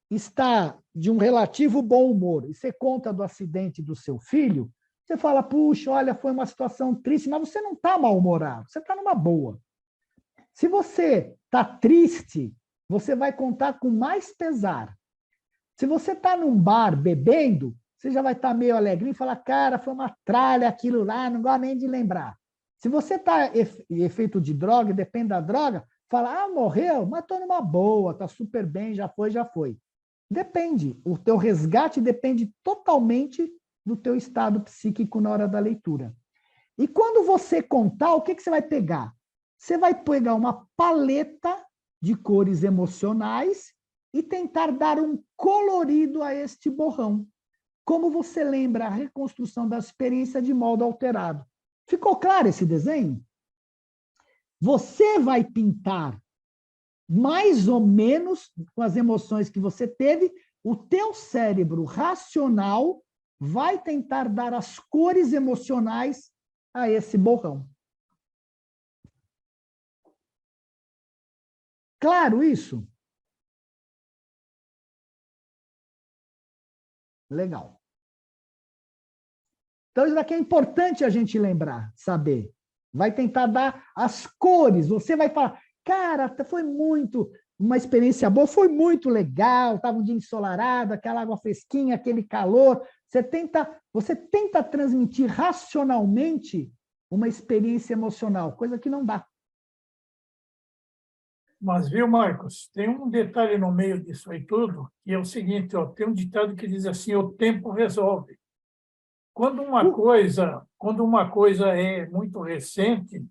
está de um relativo bom humor e você conta do acidente do seu filho, você fala, puxa, olha, foi uma situação triste, mas você não está mal-humorado, você está numa boa. Se você está triste, você vai contar com mais pesar. Se você está num bar bebendo, você já vai estar meio alegrinho e falar, cara, foi uma tralha aquilo lá, não gosto nem de lembrar. Se você está em efeito de droga, depende da droga, fala, ah, morreu, mas estou numa boa, está super bem, já foi, já foi. Depende. O teu resgate depende totalmente do teu estado psíquico na hora da leitura. E quando você contar, o que você vai pegar? Você vai pegar uma paleta de cores emocionais e tentar dar um colorido a este borrão. Como você lembra a reconstrução da experiência de modo alterado. Ficou claro esse desenho? Você vai pintar mais ou menos com as emoções que você teve, o teu cérebro racional vai tentar dar as cores emocionais a esse borrão. Claro isso? Legal. Então, isso daqui é importante a gente lembrar, saber. Vai tentar dar as cores. Você vai falar, cara, foi muito, uma experiência boa, foi muito legal, estava um dia ensolarado, aquela água fresquinha, aquele calor. Você tenta transmitir racionalmente uma experiência emocional, coisa que não dá. Mas, viu, Marcos, tem um detalhe no meio disso aí tudo, que é o seguinte, ó, tem um ditado que diz assim, o tempo resolve. Quando uma coisa é muito recente,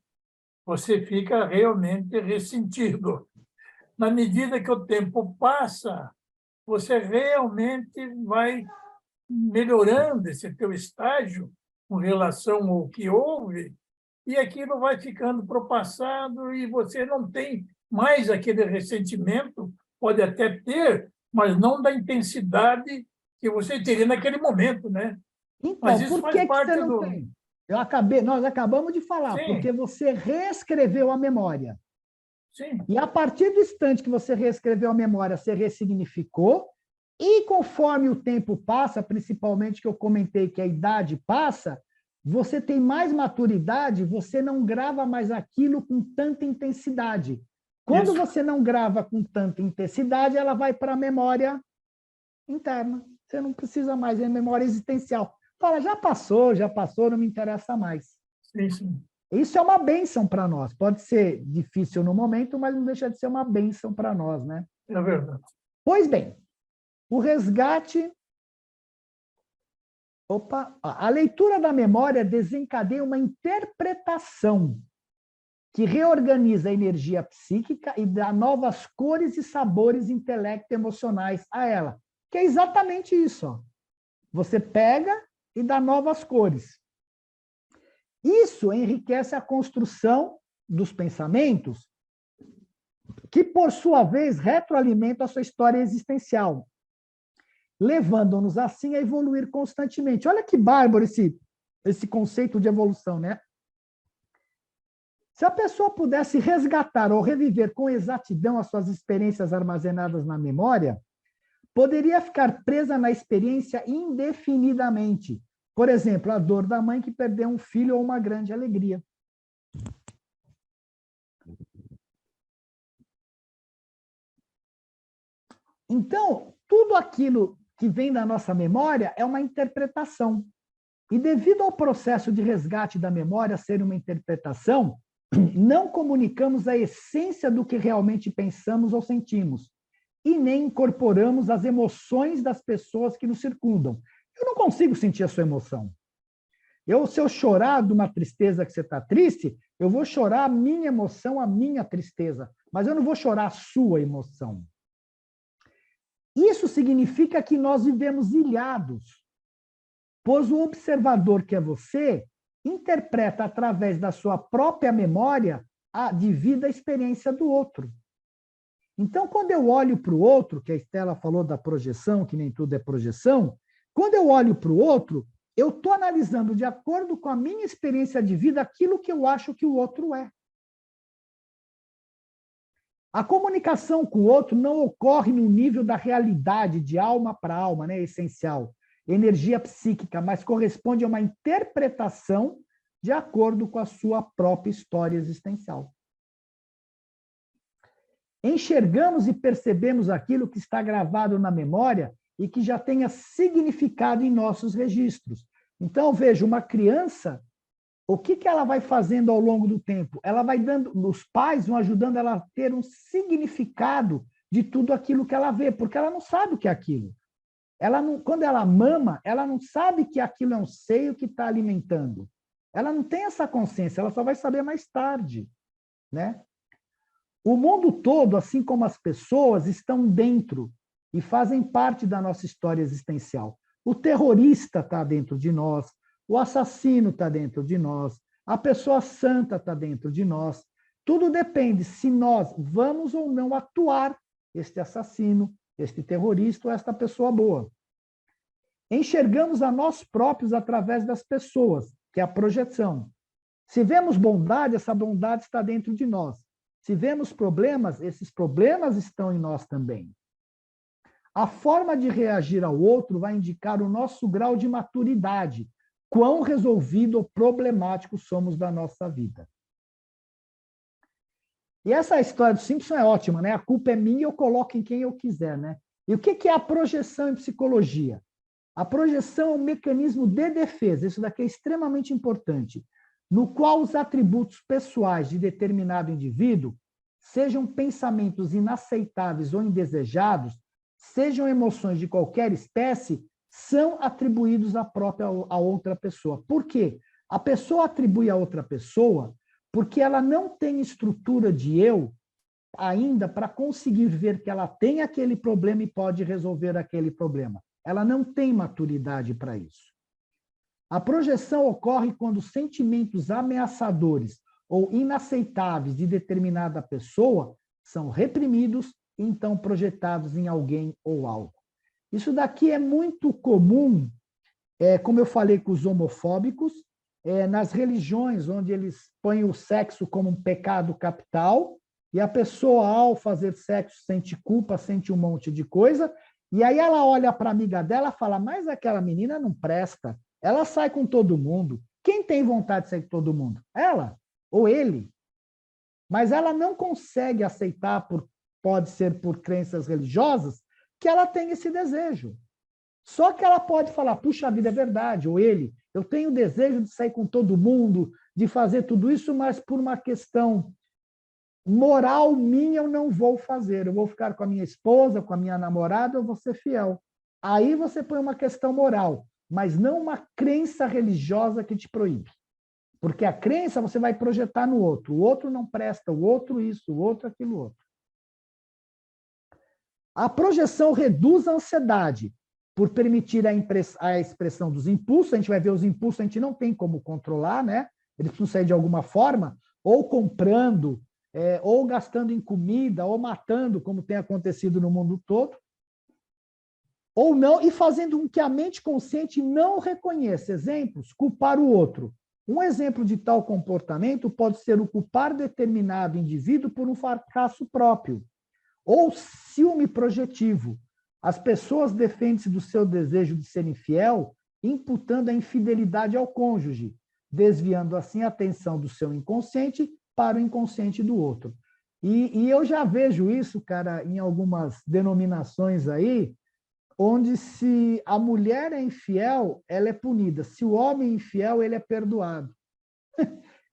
você fica realmente ressentido. Na medida que o tempo passa, você realmente vai melhorando esse teu estágio com relação ao que houve, e aquilo vai ficando para o passado e você não tem mais aquele ressentimento, pode até ter, mas não da intensidade que você teria naquele momento, né? Mas Então, isso por faz que você parte não do... tem? Nós acabamos de falar, porque Sim, você reescreveu a memória. sim, E a partir do instante que você reescreveu a memória, você ressignificou, e conforme o tempo passa, principalmente que eu comentei que a idade passa, você tem mais maturidade, você não grava mais aquilo com tanta intensidade. Quando isso. você não grava com tanta intensidade, ela vai para a memória interna. Você não precisa mais, é memória existencial. Fala, já passou, não me interessa mais. Sim, sim, Isso é uma bênção para nós. Pode ser difícil no momento, mas não deixa de ser uma bênção para nós, né? é verdade. Pois bem, o resgate. Opa, a leitura da memória desencadeia uma interpretação que reorganiza a energia psíquica e dá novas cores e sabores intelecto-emocionais a ela. Que é exatamente isso. Ó. Você pega e dá novas cores. Isso enriquece a construção dos pensamentos, que, por sua vez, retroalimenta a sua história existencial, levando-nos, assim, a evoluir constantemente. Olha que bárbaro esse conceito de evolução, né? Se a pessoa pudesse resgatar ou reviver com exatidão as suas experiências armazenadas na memória, poderia ficar presa na experiência indefinidamente. Por exemplo, a dor da mãe que perdeu um filho ou uma grande alegria. Então, tudo aquilo que vem da nossa memória é uma interpretação. E devido ao processo de resgate da memória ser uma interpretação, não comunicamos a essência do que realmente pensamos ou sentimos, e nem incorporamos as emoções das pessoas que nos circundam. Eu não consigo sentir a sua emoção. Se eu chorar de uma tristeza que você está triste, eu vou chorar a minha emoção, a minha tristeza, mas eu não vou chorar a sua emoção. Isso significa que nós vivemos ilhados, pois o observador, que é você, interpreta através da sua própria memória a devida experiência do outro. Então, quando eu olho para o outro, que a Estela falou da projeção, que nem tudo é projeção, quando eu olho para o outro, eu estou analisando, de acordo com a minha experiência de vida, aquilo que eu acho que o outro é. A comunicação com o outro não ocorre no nível da realidade, de alma para alma, né, essencial, energia psíquica, mas corresponde a uma interpretação de acordo com a sua própria história existencial. Enxergamos e percebemos aquilo que está gravado na memória e que já tenha significado em nossos registros. Então, veja, uma criança, o que ela vai fazendo ao longo do tempo? Ela vai dando, os pais vão ajudando ela a ter um significado de tudo aquilo que ela vê, porque ela não sabe o que é aquilo. Quando ela mama, ela não sabe que aquilo é um seio que está alimentando. Ela não tem essa consciência, ela só vai saber mais tarde, né? O mundo todo, assim como as pessoas, estão dentro e fazem parte da nossa história existencial. O terrorista está dentro de nós, o assassino está dentro de nós, a pessoa santa está dentro de nós. Tudo depende se nós vamos ou não atuar este assassino, este terrorista ou esta pessoa boa. Enxergamos a nós próprios através das pessoas, que é a projeção. Se vemos bondade, essa bondade está dentro de nós. Se vemos problemas, esses problemas estão em nós também. A forma de reagir ao outro vai indicar o nosso grau de maturidade, quão resolvido ou problemático somos da nossa vida. E essa história do Simpson é ótima, né? A culpa é minha, eu coloco em quem eu quiser, né? E o que é a projeção em psicologia? A projeção é um mecanismo de defesa, isso daqui é extremamente importante, no qual os atributos pessoais de determinado indivíduo sejam pensamentos inaceitáveis ou indesejados, sejam emoções de qualquer espécie, são atribuídos a outra pessoa. Por quê? A pessoa atribui a outra pessoa porque ela não tem estrutura de eu ainda para conseguir ver que ela tem aquele problema e pode resolver aquele problema. Ela não tem maturidade para isso. A projeção ocorre quando sentimentos ameaçadores ou inaceitáveis de determinada pessoa são reprimidos e então projetados em alguém ou algo. Isso daqui é muito comum, como eu falei com os homofóbicos, nas religiões onde eles põem o sexo como um pecado capital, e a pessoa, ao fazer sexo, sente culpa, sente um monte de coisa, e aí ela olha para a amiga dela e fala, mas aquela menina não presta, ela sai com todo mundo. Quem tem vontade de sair com todo mundo? Ela ou ele. Mas ela não consegue aceitar, pode ser por crenças religiosas, que ela tem esse desejo. Só que ela pode falar, puxa vida, é verdade, ou ele, eu tenho o desejo de sair com todo mundo, de fazer tudo isso, mas por uma questão moral minha eu não vou fazer, eu vou ficar com a minha esposa, com a minha namorada, eu vou ser fiel. Aí você põe uma questão moral, mas não uma crença religiosa que te proíbe. Porque a crença você vai projetar no outro. O outro não presta, o outro isso, o outro aquilo outro. A projeção reduz a ansiedade por permitir a expressão dos impulsos. A gente vai ver os impulsos, a gente não tem como controlar, né? Eles precisam sair de alguma forma, ou comprando, ou gastando em comida, ou matando, como tem acontecido no mundo todo, ou não, e fazendo com que a mente consciente não reconheça. Exemplos, culpar o outro. Um exemplo de tal comportamento pode ser o culpar determinado indivíduo por um fracasso próprio, ou ciúme projetivo. As pessoas defendem-se do seu desejo de ser infiel, imputando a infidelidade ao cônjuge, desviando assim a atenção do seu inconsciente para o inconsciente do outro. E eu já vejo isso, cara, em algumas denominações aí, onde se a mulher é infiel, ela é punida. Se o homem é infiel, ele é perdoado.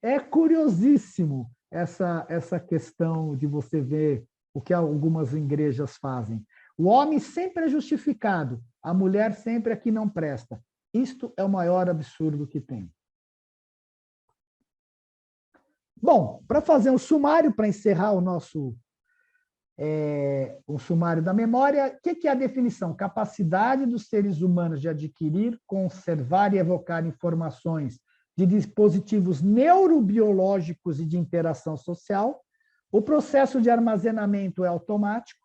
É curiosíssimo essa questão de você ver o que algumas igrejas fazem. O homem sempre é justificado, a mulher sempre é que não presta. Isto é o maior absurdo que tem. Bom, para fazer um sumário, para encerrar o nosso sumário da memória, o que é a definição? Capacidade dos seres humanos de adquirir, conservar e evocar informações de dispositivos neurobiológicos e de interação social. O processo de armazenamento é automático.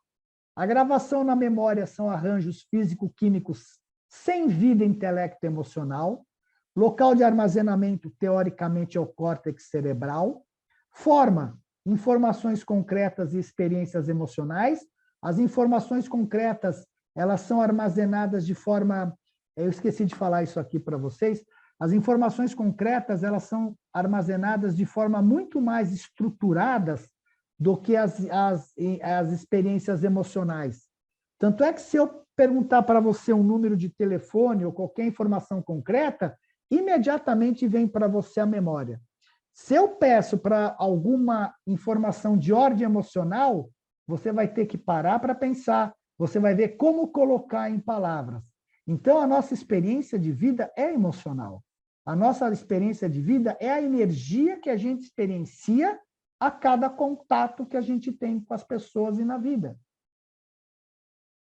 A gravação na memória são arranjos físico-químicos sem vida, intelecto e emocional. Local de armazenamento, teoricamente, é o córtex cerebral. Forma, informações concretas e experiências emocionais. As informações concretas, elas são armazenadas de forma... Eu esqueci de falar isso aqui para vocês. As informações concretas, elas são armazenadas de forma muito mais estruturadas do que as experiências emocionais. Tanto é que se eu perguntar para você um número de telefone ou qualquer informação concreta, imediatamente vem para você a memória. Se eu peço para alguma informação de ordem emocional, você vai ter que parar para pensar, você vai ver como colocar em palavras. Então, a nossa experiência de vida é emocional. A nossa experiência de vida é a energia que a gente experiencia a cada contato que a gente tem com as pessoas e na vida.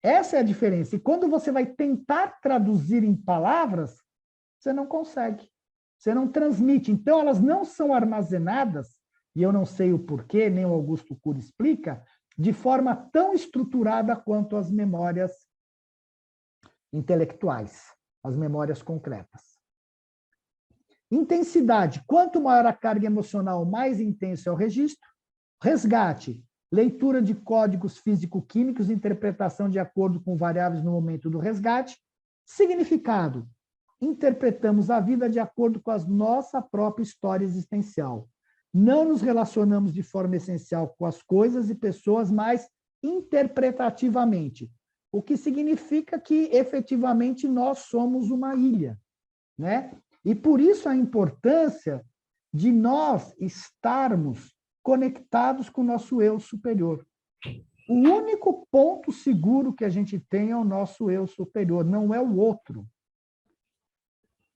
Essa é a diferença. E quando você vai tentar traduzir em palavras, você não consegue. Você não transmite. Então, elas não são armazenadas, e eu não sei o porquê, nem o Augusto Cury explica, de forma tão estruturada quanto as memórias intelectuais, as memórias concretas. Intensidade. Quanto maior a carga emocional, mais intenso é o registro. Resgate. Leitura de códigos físico-químicos, interpretação de acordo com variáveis no momento do resgate. Significado. Interpretamos a vida de acordo com a nossa própria história existencial. Não nos relacionamos de forma essencial com as coisas e pessoas, mas interpretativamente. O que significa que, efetivamente, nós somos uma ilha, né? E por isso a importância de nós estarmos conectados com o nosso eu superior. O único ponto seguro que a gente tem é o nosso eu superior, não é o outro.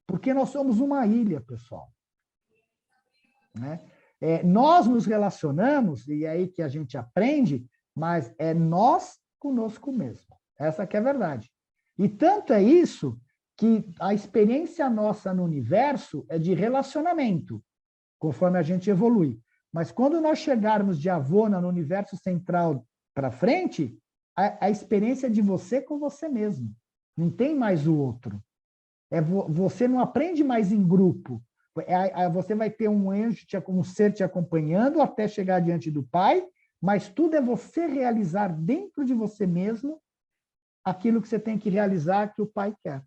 Porque nós somos uma ilha, pessoal. Né? Nós nos relacionamos, e é aí que a gente aprende, mas é nós conosco mesmo. Essa que é a verdade. E tanto é isso que a experiência nossa no universo é de relacionamento, conforme a gente evolui. Mas quando nós chegarmos de Avona no universo central para frente, a experiência é de você com você mesmo. Não tem mais o outro. Você não aprende mais em grupo. Você vai ter um anjo, um ser te acompanhando até chegar diante do Pai, mas tudo é você realizar dentro de você mesmo aquilo que você tem que realizar que o Pai quer.